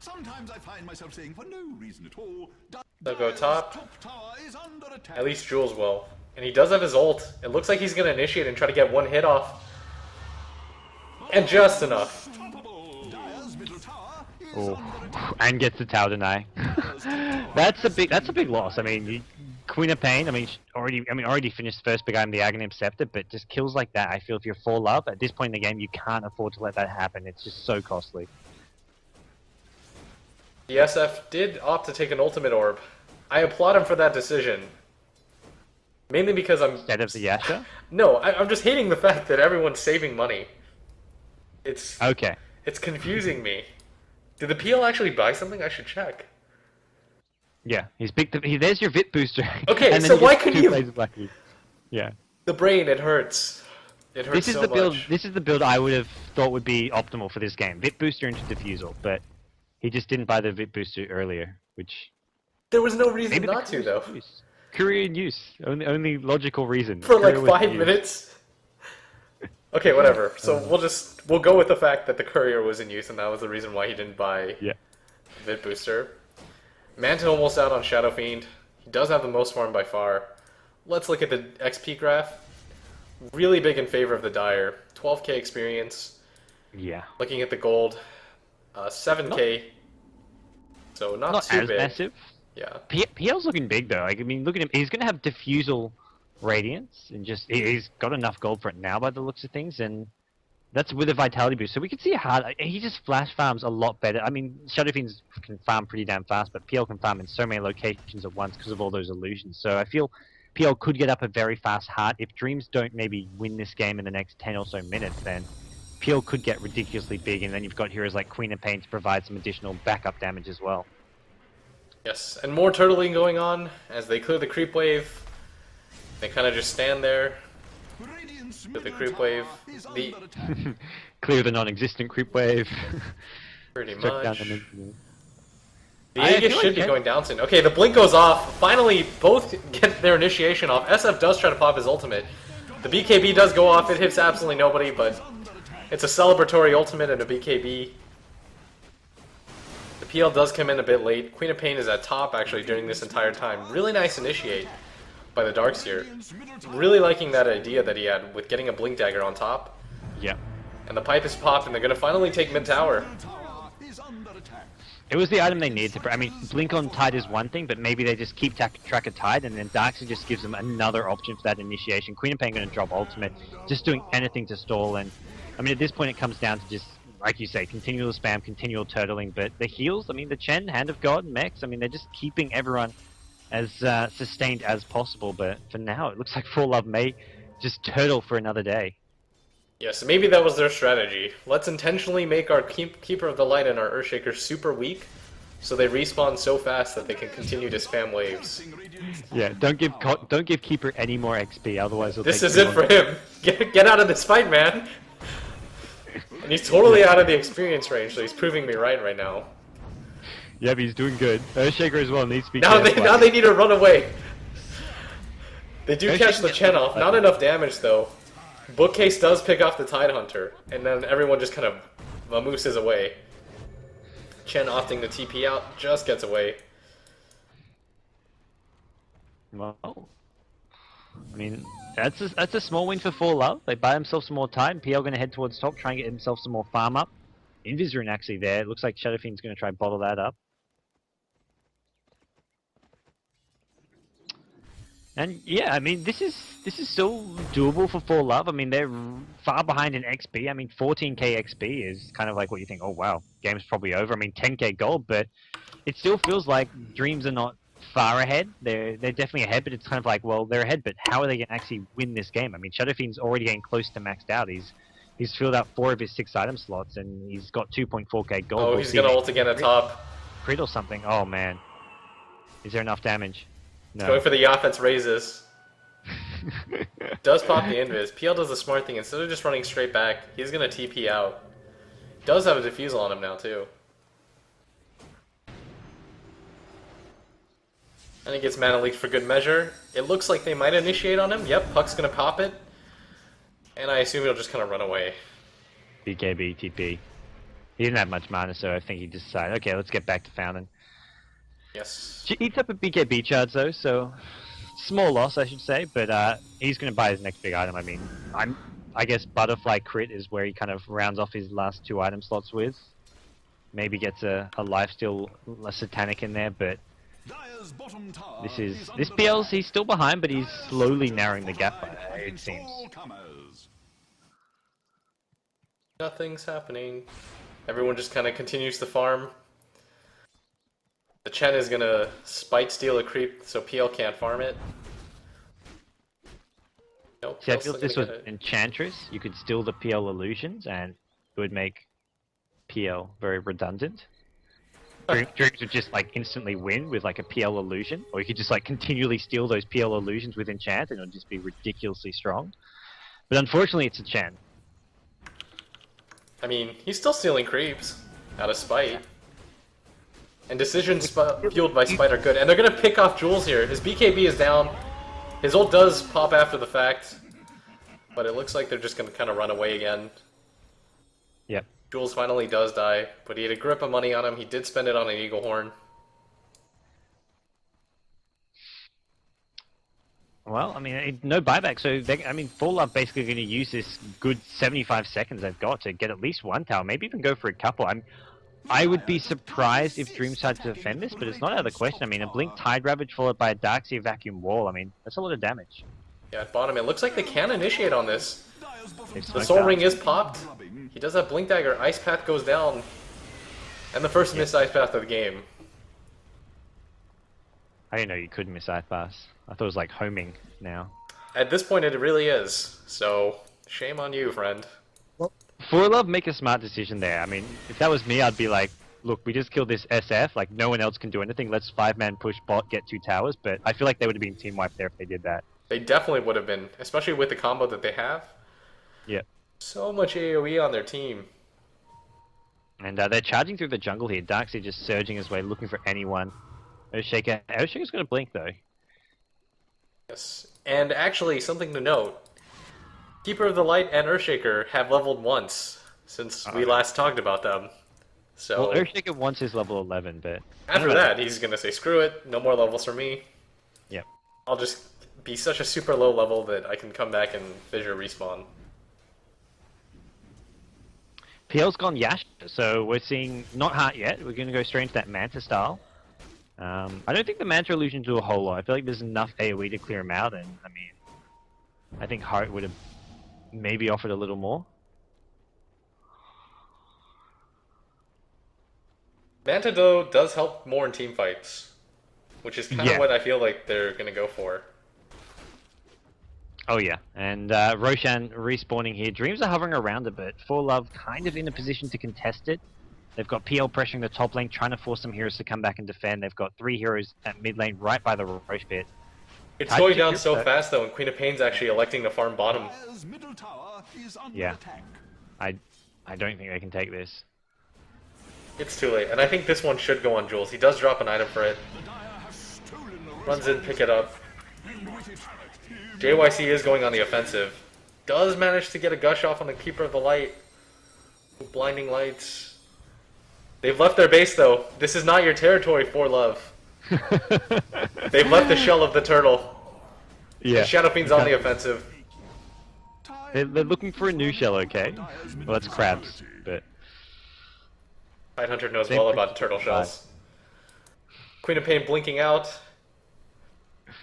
Sometimes I find myself saying for no reason at all. They'll go top. Tower is under attack. At least Jules will. And he does have his ult. It looks like he's going to initiate and try to get one hit off. And just enough. Dire's middle tower is Oh, under attack. and gets the tower deny. That's a big loss. I mean, Queen of Pain. I mean, already finished first big item, the Aghanim Scepter, but just kills like that. I feel if you're ForLove at this point in the game, you can't afford to let that happen. It's just so costly. The SF did opt to take an ultimate orb. I applaud him for that decision. Mainly because I'm... Instead of the Yasha. No, I'm just hating the fact that everyone's saving money. It's Okay. It's confusing me. Did the PL actually buy something? I should check. Yeah, he's picked. There's your Vit booster. Okay, and then so he why gets couldn't two you- plays of Black Leaf. Yeah. The brain, it hurts. It hurts This is so the build. much. This is the build I would have thought would be optimal for this game. Vit booster into Diffusal, but he just didn't buy the Vit booster earlier, which There was no reason maybe not to, though. Courier in use. Only logical reason. For like Courier was 5 in use. minutes? Okay, whatever. So we'll go with the fact that the courier was in use and that was the reason why he didn't buy Yeah. Vit Booster. Manta almost out on Shadow Fiend. He does have the most farm by far. Let's look at the XP graph. Really big in favor of the Dire. 12k experience. Yeah. Looking at the gold, 7k. So not Not too as big. massive. Yeah. PL's looking big though. Like, I mean, look at him. He's going to have Diffusal Radiance, and just he's got enough gold for it now by the looks of things, and that's with a Vitality boost. So we can see how he just flash farms a lot better. I mean, Shadow Fiends can farm pretty damn fast, but PL can farm in so many locations at once because of all those illusions. So I feel PL could get up a very fast heart. If Dreamz don't maybe win this game in the next 10 or so minutes, then PL could get ridiculously big, and then you've got heroes like Queen of Pain to provide some additional backup damage as well. Yes, and more turtling going on as they clear the creep wave. They kind of just stand there Radiant's with the middle creep tower wave. is The under attack. Clear the non-existent creep wave. pretty Strike down much. the minions. The I Aegis feel should like be that- going down soon. Okay, the blink goes off. Finally, both get their initiation off. SF does try to pop his ultimate. The BKB does go off. It hits absolutely nobody, but it's a celebratory ultimate and a BKB. The PL does come in a bit late. Queen of Pain is at top actually during this entire time. Really nice initiate by the Darkseer. Really liking that idea that he had with getting a Blink Dagger on top. Yeah. And the pipe is popped and they're going to finally take mid tower. Tower is under attack. It was the item they needed to. I mean, Blink on Tide is one thing, but maybe they just keep track of Tide, and then Darkseer just gives them another option for that initiation. Queen of Pain going to drop ultimate, just doing anything to stall. And I mean, at this point, it comes down to just, like you say, continual spam, continual turtling. But the heals, I mean, the Chen, Hand of God, Mechs, I mean, they're just keeping everyone as sustained as possible. But for now, it looks like ForLove may just turtle for another day. Yes, maybe that was their strategy. Let's intentionally make our Keeper of the Light and our Earthshaker super weak, so they respawn so fast that they can continue to spam waves. Yeah, don't give Keeper any more XP, otherwise he'll This take is it for him. Get out of this fight, man. And he's totally out of the experience range, so he's proving me right now. Yep, he's doing good. Earthshaker as well needs to be Now careful. they need to run away. They do catch the Chen off. Not enough damage though. Bookcase does pick off the Tidehunter, and then everyone just kind of vamooses away. Chen opting to TP out, just gets away. Well, I mean, that's a small win for ForLove. They buy themselves some more time. PL going to head towards top, try and get himself some more farm up. Invisrune actually there. It looks like Shadowfiend's going to try and bottle that up. And yeah, I mean, this is still doable for ForLove. I mean, they're far behind in XP. I mean, 14k XP is kind of like what you think, oh wow, game's probably over. I mean, 10k gold, but it still feels like Dreamz are not far ahead. They're definitely ahead, but it's kind of like, well, they're ahead, but how are they going to actually win this game? I mean, Shadowfiend's already getting close to maxed out. He's filled out 4 of his 6 item slots, and he's got 2.4k gold. Oh, he's going to ult again at top. Crit or something. Oh man, is there enough damage? No. Going for the offense raises. Does pop the invis. PL does the smart thing. Instead of just running straight back, he's going to TP out. Does have a defusal on him now, too. And he gets mana leaked for good measure. It looks like they might initiate on him. Yep, Puck's going to pop it. And I assume he'll just kind of run away. BKB, TP. He didn't have much mana, so I think he decided, okay, let's get back to Fountain. Yes. He eats up a BKB charge though, so small loss I should say, but he's going to buy his next big item. I mean, I guess Butterfly Crit is where he kind of rounds off his last 2 item slots with. Maybe gets a lifesteal, a Satanic in there, but this PL's, he's still behind, but he's slowly narrowing the gap, it seems. Nothing's happening. Everyone just kind of continues to farm. The Chen is gonna spite steal a creep, so PL can't farm it. Nope. See, I feel if this was Enchantress, you could steal the PL illusions, and it would make PL very redundant. Dreamz would just like instantly win with like a PL illusion, or you could just like continually steal those PL illusions with enchant, and it would just be ridiculously strong. But unfortunately, it's a Chen. I mean, he's still stealing creeps out of spite. And decisions fueled by spite are good. And they're going to pick off Jules here. His BKB is down. His ult does pop after the fact. But it looks like they're just going to kind of run away again. Yep. Jules finally does die. But he had a grip of money on him. He did spend it on an Eagle Horn. Well, I mean, no buyback, so I mean, ForLove basically going to use this good 75 seconds they've got to get at least 1 tower, maybe even go for a couple. I would be surprised if Dreamz had to defend this, but it's not out of the question. I mean, a Blink Tide Ravage followed by a Darkseer Vacuum Wall, I mean, that's a lot of damage. Yeah, at bottom, it looks like they can initiate on this. The Soul Ring is popped. He does have Blink Dagger. Ice Path goes down. And the first missed Ice Path of the game. I didn't know you could miss Ice Pass. I thought it was like homing now. At this point, it really is. So, shame on you, friend. ForLove make a smart decision there. I mean, if that was me, I'd be like, look, we just killed this SF, like no one else can do anything, let's 5-man push bot, get 2 towers, but I feel like they would have been team wiped there if they did that. They definitely would have been, especially with the combo that they have. Yeah. So much AoE on their team. And they're charging through the jungle here, Darkseer just surging his way, looking for anyone. Earthshaker's got a blink though. Yes, and actually, something to note. Keeper of the Light and Earthshaker have leveled once since we last talked about them. So well, Earthshaker once is level 11, but after that, he's gonna say, "Screw it, no more levels for me." Yep. I'll just be such a super low level that I can come back and Fissure respawn. PL's gone Yash, so we're seeing not Heart yet. We're gonna go straight into that Manta style. I don't think the Manta illusion do a whole lot. I feel like there's enough AoE to clear him out, and I mean, I think Heart would have maybe offered a little more. Manta, though, does help more in team fights, which is kind of what I feel like they're going to go for. Oh yeah, and Roshan respawning here. Dreamz are hovering around a bit. ForLove kind of in a position to contest it. They've got PL pressuring the top lane, trying to force some heroes to come back and defend. They've got 3 heroes at mid lane right by the Roche pit. It's going down so fast though, and Queen of Pain's actually electing to farm bottom. Yeah. I don't think they can take this. It's too late, and I think this one should go on Jules. He does drop an item for it. Runs in, pick it up. JYC is going on the offensive. Does manage to get a gush off on the Keeper of the Light. Blinding lights. They've left their base though. This is not your territory, ForLove. They've left the shell of the turtle. Yeah. Shadow Fiend's on the offensive. They're looking for a new shell, okay? Well, that's crabs, but... Tidehunter knows well about turtle shells. Queen of Pain blinking out.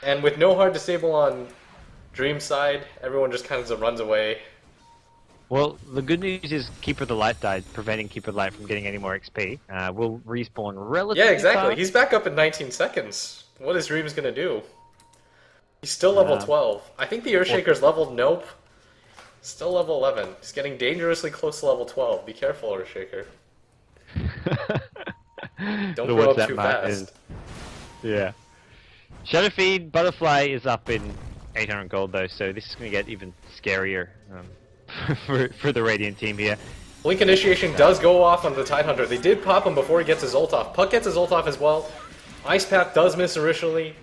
And with no hard disable on Dream's side, everyone just kind of runs away. Well, the good news is Keeper of the Light died, preventing Keeper of the Light from getting any more XP. We'll respawn relatively Yeah, exactly. fast. He's back up in 19 seconds. What is Dream's gonna do? He's still level 12. I think the Earthshaker's leveled. Nope. Still level 11. He's getting dangerously close to level 12. Be careful, Earthshaker. Don't grow up too fast. Yeah. Shadowfeed Butterfly is up in 800 gold though, so this is going to get even scarier for the Radiant team here. Blink Initiation does go off on the Tidehunter. They did pop him before he gets his ult off. Puck gets his ult off as well. Ice Path does miss originally.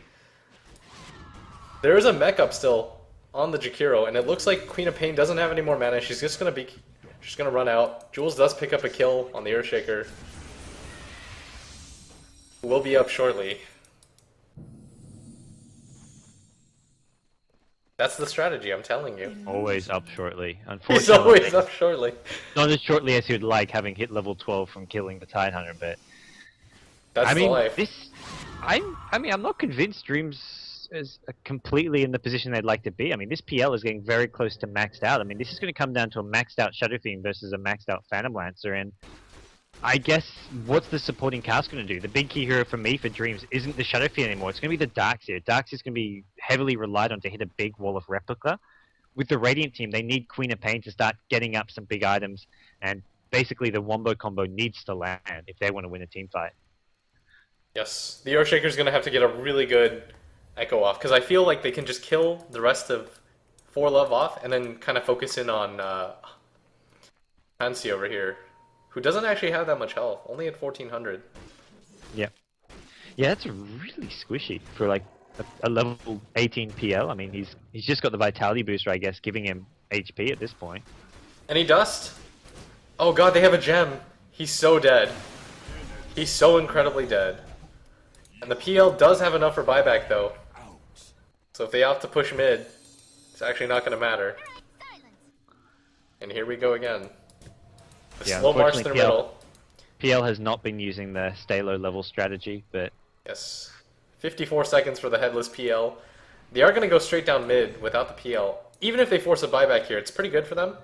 There is a mech up still on the Jakiro, and it looks like Queen of Pain doesn't have any more mana. She's just gonna run out. Jules does pick up a kill on the Earthshaker. Will be up shortly. That's the strategy, I'm telling you. Always up shortly. Unfortunately, He's always up shortly. Not as shortly as he would like, having hit level 12 from killing the Tidehunter, but... That's the life. I'm not convinced Dreamz is completely in the position they'd like to be. I mean, this PL is getting very close to maxed out. I mean, this is going to come down to a maxed out Shadow Fiend versus a maxed out Phantom Lancer, and I guess what's the supporting cast going to do? The big key hero for me for Dreamz isn't the Shadow Fiend anymore. It's going to be the Darkseer. Darkseer's going to be heavily relied on to hit a big wall of replica. With the Radiant team, they need Queen of Pain to start getting up some big items, and basically the Wombo combo needs to land if they want to win a team fight. Yes, the Earthshaker's going to have to get a really good Echo off, because I feel like they can just kill the rest of ForLove off, and then kind of focus in on Hansi over here, who doesn't actually have that much health, only at 1400. Yeah. Yeah, that's really squishy for like a level 18 PL. I mean, he's just got the Vitality booster, I guess, giving him HP at this point. Any dust? Oh god, they have a gem. He's so dead. He's so incredibly dead. And the PL does have enough for buyback though. So if they opt to push mid, it's actually not going to matter. And here we go again. The slow march through the middle. PL has not been using the stay low level strategy, but... Yes. 54 seconds for the headless PL. They are going to go straight down mid without the PL. Even if they force a buyback here, it's pretty good for them.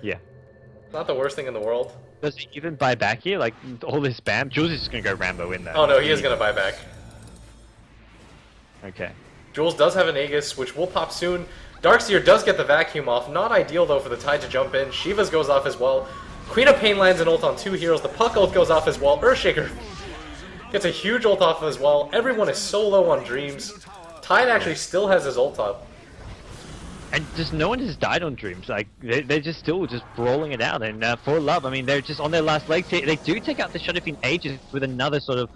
Yeah. Not the worst thing in the world. Does he even buy back here? Like, all this spam? Jules is just going to go Rambo in there. Oh no, he is going to buy back. Okay. Jules does have an Aegis, which will pop soon. Darkseer does get the vacuum off. Not ideal, though, for the Tide to jump in. Shiva's goes off as well. Queen of Pain lands an ult on 2 heroes. The Puck ult goes off as well. Earthshaker gets a huge ult off as well. Everyone is so low on Dreamz. Tide actually still has his ult up. And just no one has died on Dreamz. Like, they're just still just brawling it out. And ForLove, I mean, they're just on their last legs here. They do take out the Shadow Fiend Aegis with another sort of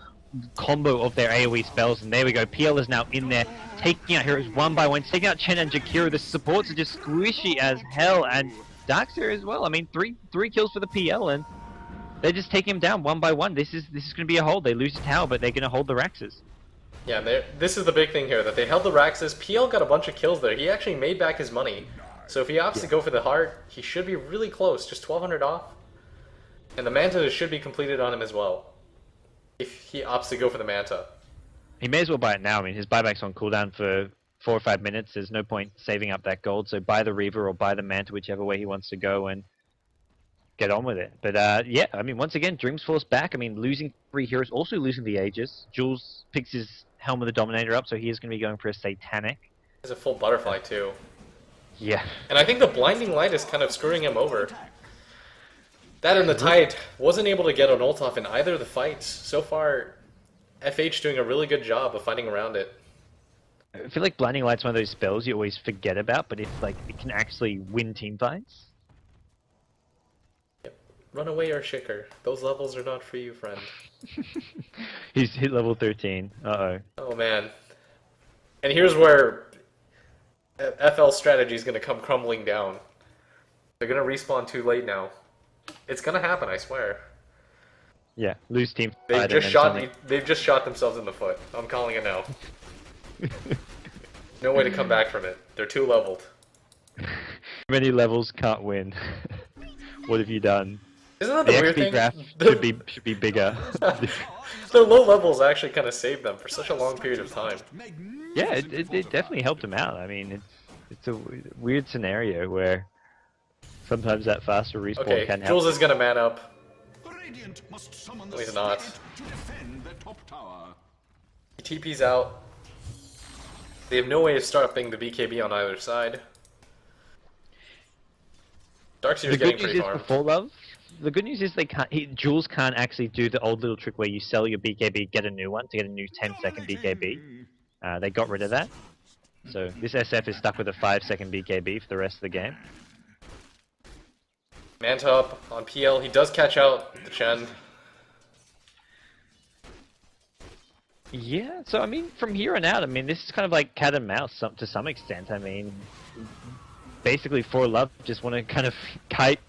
combo of their AoE spells, and there we go. PL is now in there, taking out heroes one by one, taking out Chen and Jakiro. The supports are just squishy as hell, and Darkseer as well. I mean, three kills for the PL, and they're just taking him down one by one. This is going to be a hold. They lose the tower, but they're going to hold the Raxes. Yeah, this is the big thing here, that they held the Raxes. PL got a bunch of kills there. He actually made back his money. So if he opts to go for the heart, he should be really close, just 1200 off. And the Manta should be completed on him as well, if he opts to go for the Manta. He may as well buy it now. I mean, his buyback's on cooldown for 4 or 5 minutes. There's no point saving up that gold, so buy the Reaver or buy the Manta, whichever way he wants to go, and get on with it. But yeah, I mean, once again, Dreamz forced back. I mean, losing 3 heroes, also losing the Aegis. Jules picks his Helm of the Dominator up, so he is going to be going for a Satanic. He has a full Butterfly too. Yeah. And I think the Blinding Light is kind of screwing him over. That and the Tide wasn't able to get an ult off in either of the fights. So far, FH doing a really good job of fighting around it. I feel like Blinding Light's one of those spells you always forget about, but it's like it can actually win team fights. Yep. Run away, Urshiker. Those levels are not for you, friend. He's hit level 13. Uh-oh. Oh, man. And here's where FL's strategy is going to come crumbling down. They're going to respawn too late now. It's going to happen, I swear. Yeah, lose team They've just shot. They've just shot themselves in the foot. I'm calling it now. No way to come back from it. They're too leveled. Many levels can't win. What have you done? Isn't that the weird XP thing? graph should be bigger. Their low levels actually kind of saved them for such a long period of time. Yeah, it definitely helped them out. I mean, it's a weird scenario where sometimes that faster respawn can help. Jules is gonna man up. No, he's not. He TP's out. They have no way of stopping the BKB on either side. Darkseer's getting pretty farmed. ForLove, the good news is Jules can't actually do the old little trick where you sell your BKB, get a new one to get a new 10-second BKB. They got rid of that. So this SF is stuck with a 5-second BKB for the rest of the game. Manta up on PL. He does catch out the Chen. Yeah, so I mean, from here on out, I mean, this is kind of like cat and mouse to some extent. I mean, basically, ForLove just want to kind of kite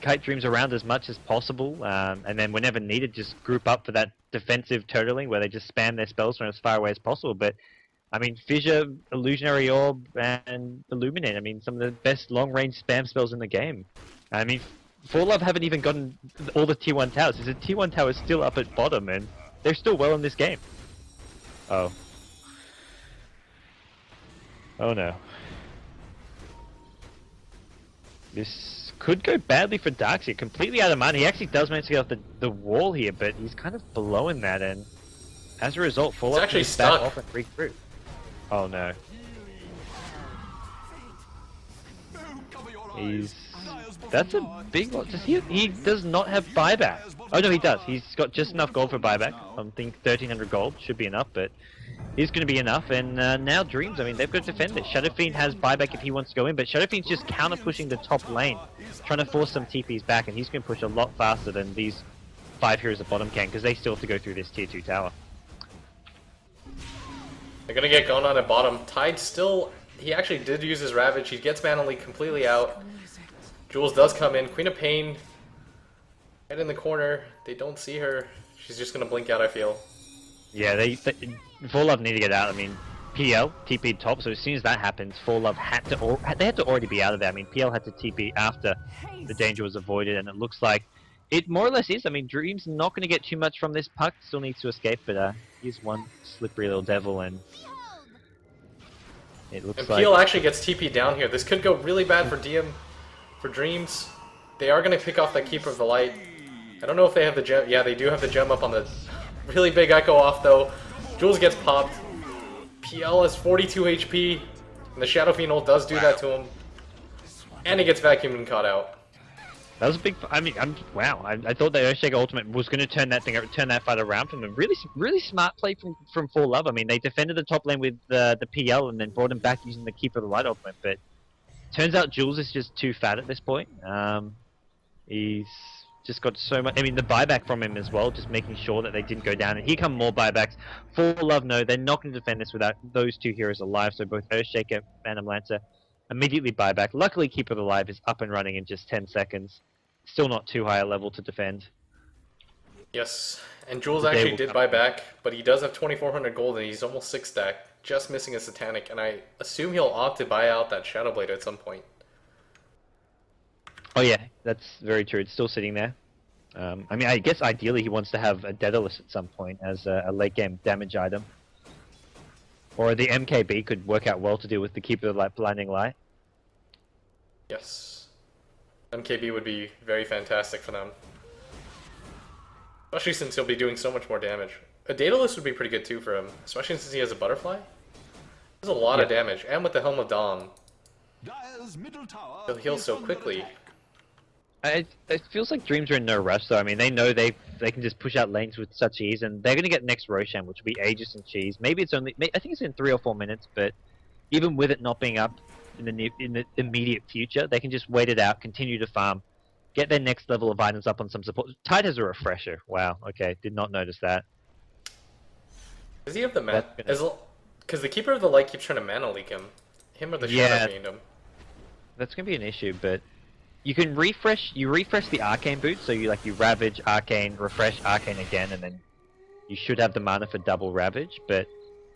Dreamz around as much as possible, and then whenever needed, just group up for that defensive turtling where they just spam their spells from as far away as possible. But I mean, Fissure, Illusionary Orb, and Illuminate. I mean, some of the best long-range spam spells in the game. I mean, ForLove haven't even gotten all the Tier 1 towers. There's a Tier 1 tower still up at bottom, and they're still well in this game. Oh. Oh no. This could go badly for Darkseer. Completely out of mana. He actually does manage to get off the wall here, but he's kind of below in that, and as a result, ForLove actually can back stuck. off and regroup. Oh no. That's a big lot. He does not have buyback. Oh no, he does. He's got just enough gold for buyback. I think 1,300 gold should be enough, but is going to be enough. And now Dreamz, I mean, they've got to defend this. Shadow Fiend has buyback if he wants to go in, but Shadow Fiend's just counter pushing the top lane, trying to force some TPs back, and he's going to push a lot faster than these 5 heroes at bottom can, because they still have to go through this tier 2 tower. They're gonna get going on at bottom. Tide still, he actually did use his Ravage. He gets Mana Leak completely out. Jules does come in. Queen of Pain, right in the corner. They don't see her. She's just gonna blink out, I feel. Yeah, ForLove need to get out. I mean, PL TP'd top, so as soon as that happens, ForLove they had to already be out of there. I mean, PL had to TP after the danger was avoided, and it looks like it more or less is. I mean, Dreamz not going to get too much from this puck. Still needs to escape, but he's one slippery little devil, and it looks like... PL actually gets TP down here. This could go really bad for Dreamz. They are going to pick off that Keeper of the Light. I don't know if they have the gem. Yeah, they do have the gem up on the really big Echo off, though. Jules gets popped. PL has 42 HP, and the Shadow Fiend ult does do that to him. And he gets vacuumed and caught out. That was a big. I mean, wow. I thought the Earthshaker ultimate was going to turn that fight around from them. Really smart play from ForLove. I mean, they defended the top lane with the PL and then brought him back using the Keeper of the Light ultimate. But turns out Jules is just too fat at this point. He's just got so much. I mean, the buyback from him as well, just making sure that they didn't go down. And here come more buybacks. ForLove, no, they're not going to defend this without those two heroes alive. So both Earthshaker and Phantom Lancer immediately buyback. Luckily, Keeper of the Light is up and running in just 10 seconds. Still not too high a level to defend. Yes, and Jules actually did buy back, but he does have 2,400 gold and he's almost 6 stack, just missing a Satanic, and I assume he'll opt to buy out that Shadow Blade at some point. Oh yeah, that's very true. It's still sitting there. I mean, I guess ideally he wants to have a Daedalus at some point as a late game damage item. Or the MKB could work out well to deal with the Keeper of the Light, Blinding Light. Yes. MKB would be very fantastic for them. Especially since he'll be doing so much more damage. A Daedalus would be pretty good too for him, especially since he has a Butterfly. There's a lot of damage, and with the Helm of Dawn, he'll heal so quickly. It feels like Dreamz are in no rush, though. I mean, they know they can just push out lanes with such ease, and they're going to get next Roshan, which will be Aegis and Cheese. Maybe it's only, I think it's in 3 or 4 minutes, but even with it not being up in the immediate future, they can just wait it out, continue to farm, get their next level of items up on some support. Tide has a refresher. Wow. Okay, did not notice that. Does he have the mana? Because the Keeper of the Light keeps trying to mana leak him or the Shadow Fiend him. That's going to be an issue, but you can refresh the Arcane boot, so you Ravage, Arcane, refresh, Arcane again, and then you should have the mana for double Ravage, but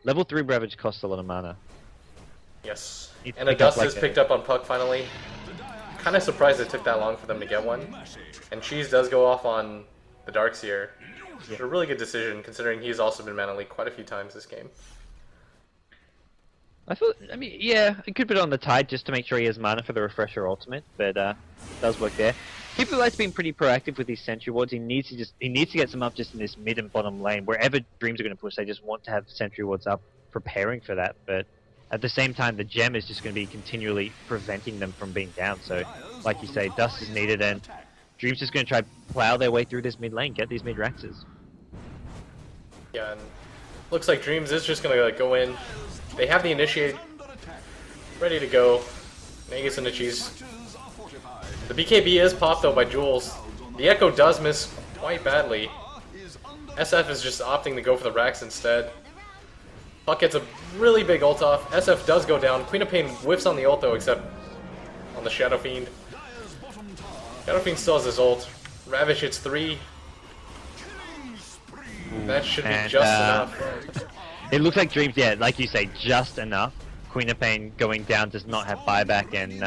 level 3 Ravage costs a lot of mana. Yes. And a Dust is picked up on Puck finally. Kind of surprised it took that long for them to get one. And Cheese does go off on the Darkseer. A really good decision, considering he's also been mana leaked quite a few times this game. I mean, yeah, it could put it on the Tide just to make sure he has mana for the Refresher ultimate, but it does work there. Keeper of the Light's been pretty proactive with these Sentry Wards. He needs to get some up just in this mid and bottom lane. Wherever Dreamz are going to push, they just want to have Sentry Wards up, preparing for that. But at the same time, the gem is just going to be continually preventing them from being down. So, like you say, Dust is needed, and Dreamz just going to try to plow their way through this mid lane, get these mid Raxes. Yeah, and looks like Dreamz is just going to go in. They have the Initiate ready to go. Nagus and the Cheese. The BKB is popped though by Jules. The Echo does miss quite badly. SF is just opting to go for the Rax instead. Puck gets a really big ult off. SF does go down. Queen of Pain whiffs on the ult though, except on the Shadow Fiend. Shadow Fiend still has his ult. Ravage hits 3. That should be just enough. It looks like Dreamz, yeah, like you say, just enough. Queen of Pain going down does not have buyback, and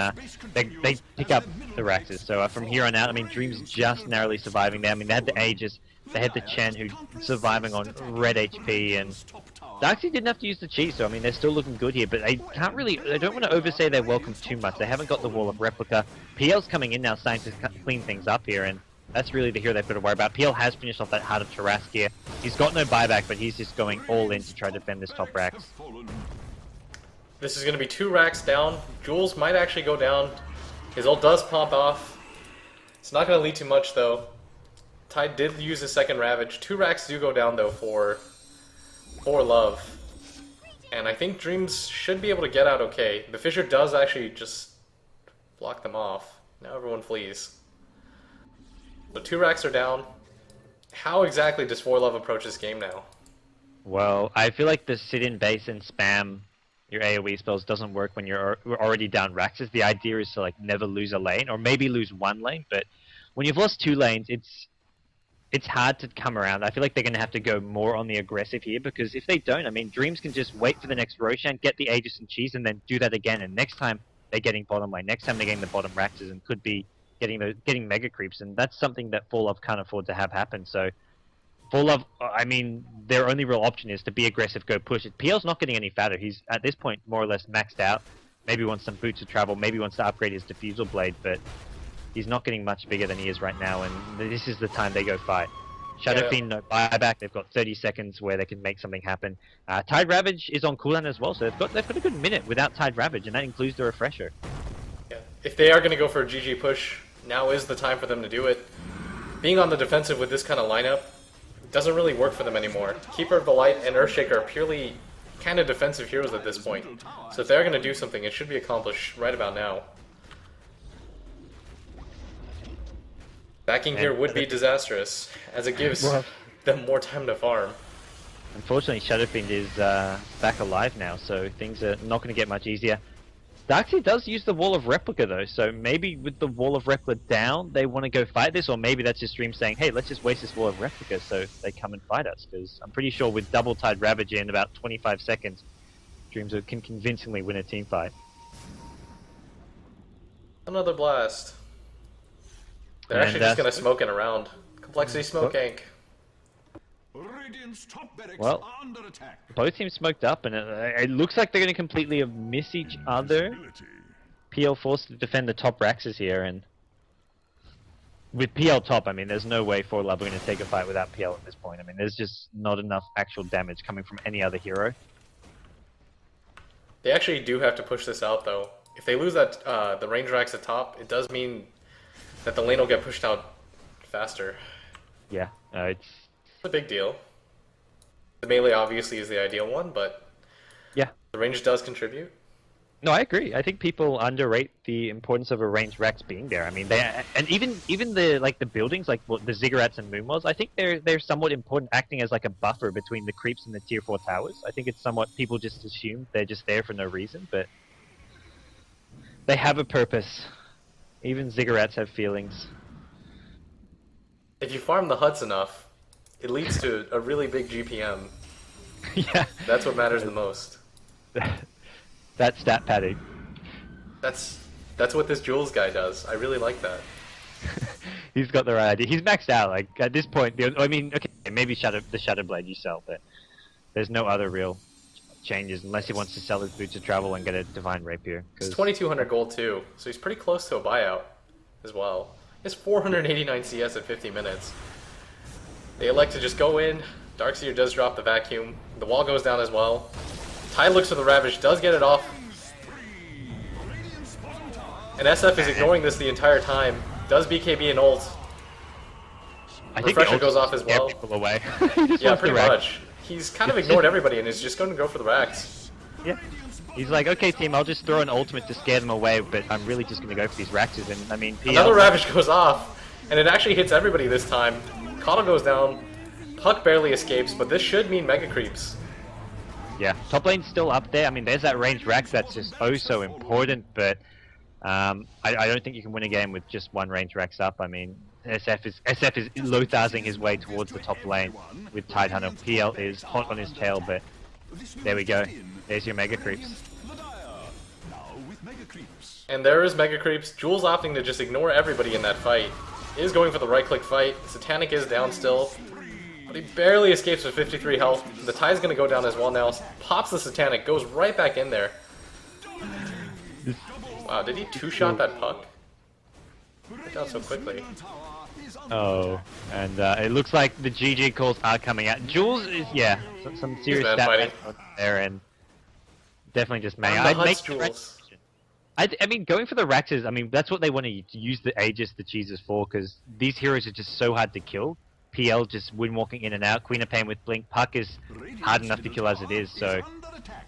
they pick up the Raxes. So from here on out, I mean, Dreamz just narrowly surviving there. I mean, they had the Aegis, they had the Chen who surviving on red HP, and Darkseid didn't have to use the cheese, so I mean, they're still looking good here, but they can't really, they don't want to overstay their welcome too much. They haven't got the Wall of Replica. PL's coming in now, starting to clean things up here, and that's really the hero they've got to worry about. PL has finished off that Heart of Tarrasque here. He's got no buyback, but he's just going all in to try to defend this top Rax. This is going to be 2 racks down. Jules might actually go down. His ult does pop off. It's not going to lead to much, though. Tide did use his second Ravage. 2 racks do go down, though, for ForLove. And I think Dreamz should be able to get out okay. The Fissure does actually just block them off. Now everyone flees. So 2 racks are down. How exactly does ForLove approach this game now? Well, I feel like the sit-in base and spam your AoE spells doesn't work when you're already down Raxes. The idea is to like never lose a lane, or maybe lose 1 lane, but when you've lost 2 lanes, it's hard to come around. I feel like they're going to have to go more on the aggressive here, because if they don't, I mean, Dreamz can just wait for the next Roshan, get the Aegis and Cheese, and then do that again, and next time they're getting bottom lane, next time they're getting the bottom Raxes, and could be getting mega creeps, and that's something that ForLove can't afford to have happen. So ForLove, I mean, their only real option is to be aggressive, go push it. PL's not getting any fatter. He's at this point more or less maxed out. Maybe wants some boots of travel, maybe wants to upgrade his diffusal blade, but he's not getting much bigger than he is right now, and this is the time they go fight. Shadow Fiend, no buyback. They've got 30 seconds where they can make something happen. Tide Ravage is on cooldown as well, so they've got a good minute without Tide Ravage, and that includes the refresher. Yeah. If they are going to go for a GG push, now is the time for them to do it. Being on the defensive with this kind of lineup doesn't really work for them anymore. Keeper of the Light and Earthshaker are purely kind of defensive heroes at this point. So if they're going to do something, it should be accomplished right about now. Backing here would be disastrous, as it gives them more time to farm. Unfortunately, Shadow Fiend is back alive now, so things are not going to get much easier. Darkseid does use the Wall of Replica though, so maybe with the Wall of Replica down, they want to go fight this, or maybe that's just Dreamz saying, hey, let's just waste this Wall of Replica so they come and fight us, because I'm pretty sure with double Tide Ravage in about 25 seconds, Dreamz can convincingly win a team fight. Another blast. They're actually just going to smoke it around. Complexity smoke gank. Well, both teams smoked up, and it looks like they're going to completely miss each other. PL forced to defend the top Raxes here, and with PL top, I mean, there's no way ForLove are going to take a fight without PL at this point. I mean, there's just not enough actual damage coming from any other hero. They actually do have to push this out, though. If they lose that the range Rax at top, it does mean that the lane will get pushed out faster. Yeah, it's a big deal. The melee obviously is the ideal one, but yeah, the range does contribute. No, I agree. I think people underrate the importance of a ranged Rex being there. I mean, and even the buildings, like the ziggurats and moonwalls, I think they're somewhat important, acting as like a buffer between the creeps and the tier 4 towers. I think it's somewhat people just assume they're just there for no reason, but they have a purpose. Even ziggurats have feelings. If you farm the huts enough, it leads to a really big GPM. Yeah, that's what matters the most. That stat padding. That's what this Jules guy does. I really like that. He's got the right idea. He's maxed out. Like at this point, I mean, okay, maybe the Shadow Blade you sell, but there's no other real changes unless he wants to sell his Boots of Travel and get a Divine Rapier. It's 2,200 gold too, so he's pretty close to a buyout as well. It's 489 CS at 50 minutes. They elect to just go in. Darkseer does drop the vacuum. The wall goes down as well. Ty looks for the Ravage, does get it off. And SF is ignoring this the entire time. Does BKB an ult. I think Refresher goes off as well. People away. Yeah, pretty much. He's kind of ignored everybody and is just going to go for the racks. Yeah. He's like, okay team, I'll just throw an ultimate to scare them away, but I'm really just going to go for these racks. And I mean, another Ravage goes off, and it actually hits everybody this time. Kotl goes down. Puck barely escapes, but this should mean Mega Creeps. Yeah, top lane's still up there. I mean, there's that ranged Rax that's just oh so important, but I don't think you can win a game with just one ranged Rax up. I mean, SF is Lotharsing his way towards the top lane with Tidehunter. PL is hot on his tail, but there we go. There's your Mega Creeps. And there is Mega Creeps. Jules opting to just ignore everybody in that fight. Is going for the right-click fight. Satanic is down still. But he barely escapes with 53 health. The Ty's going to go down as well now. Pops the Satanic, goes right back in there. Wow, did he two-shot that puck? Went down so quickly. Oh, and it looks like the GG calls are coming out. Jules is, yeah, some serious stat there, and definitely just May. I'd make Jules. I mean, going for the Raxes, I mean, that's what they want to use the Aegis, the Cheeses for, because these heroes are just so hard to kill. PL just win-walking in and out. Queen of Pain with Blink. Puck is hard enough to kill as it is, so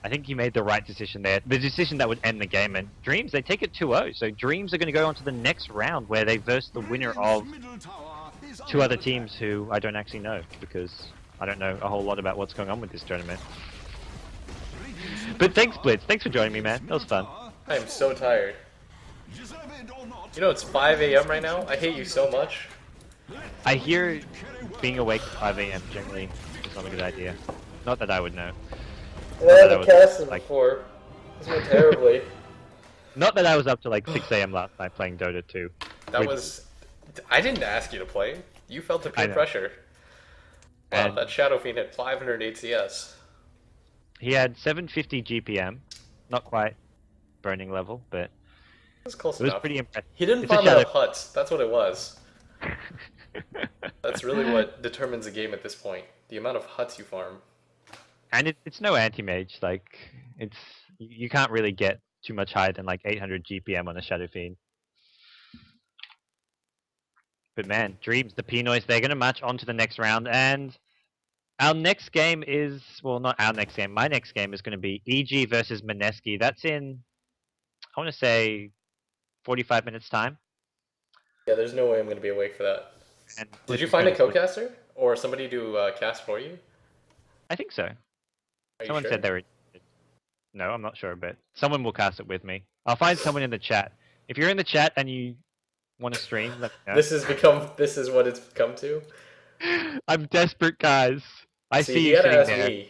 I think he made the right decision there. The decision that would end the game. And Dreamz, they take it 2-0, so Dreamz are going to go on to the next round where they verse the winner of two other teams who I don't actually know, because I don't know a whole lot about what's going on with this tournament. But thanks, Blitz. Thanks for joining me, man. That was fun. I am so tired. You know, it's 5 AM right now? I hate you so much. I hear being awake at 5 AM generally is not a good idea. Not that I would know. I haven't cast them before. This went terribly. Not that I was up to like 6 AM last night playing Dota 2. That was... I didn't ask you to play. You felt the peer pressure. Wow, and that Shadow Fiend had 508 CS. He had 750 GPM. Not quite burning level, but it was close enough. It was pretty impressive. He didn't farm enough huts. That's what it was. That's really what determines a game at this point. The amount of huts you farm. And it's no anti-mage. Like, you can't really get too much higher than like 800 GPM on a Shadow Fiend. But man, Dreamz, the Pinoys, they're going to march on to the next round. And our next game is, well, not our next game. My next game is going to be EG versus Mineski. That's in, I want to say, 45 minutes time. Yeah, there's no way I'm going to be awake for that. And did you find a co-caster? Or somebody to cast for you? I think so. Someone sure? said they were... No, I'm not sure, but someone will cast it with me. I'll find someone in the chat. If you're in the chat and you want to stream, let me know. This is what it's come to? I'm desperate, guys. I see you gotta sitting ask there. Me.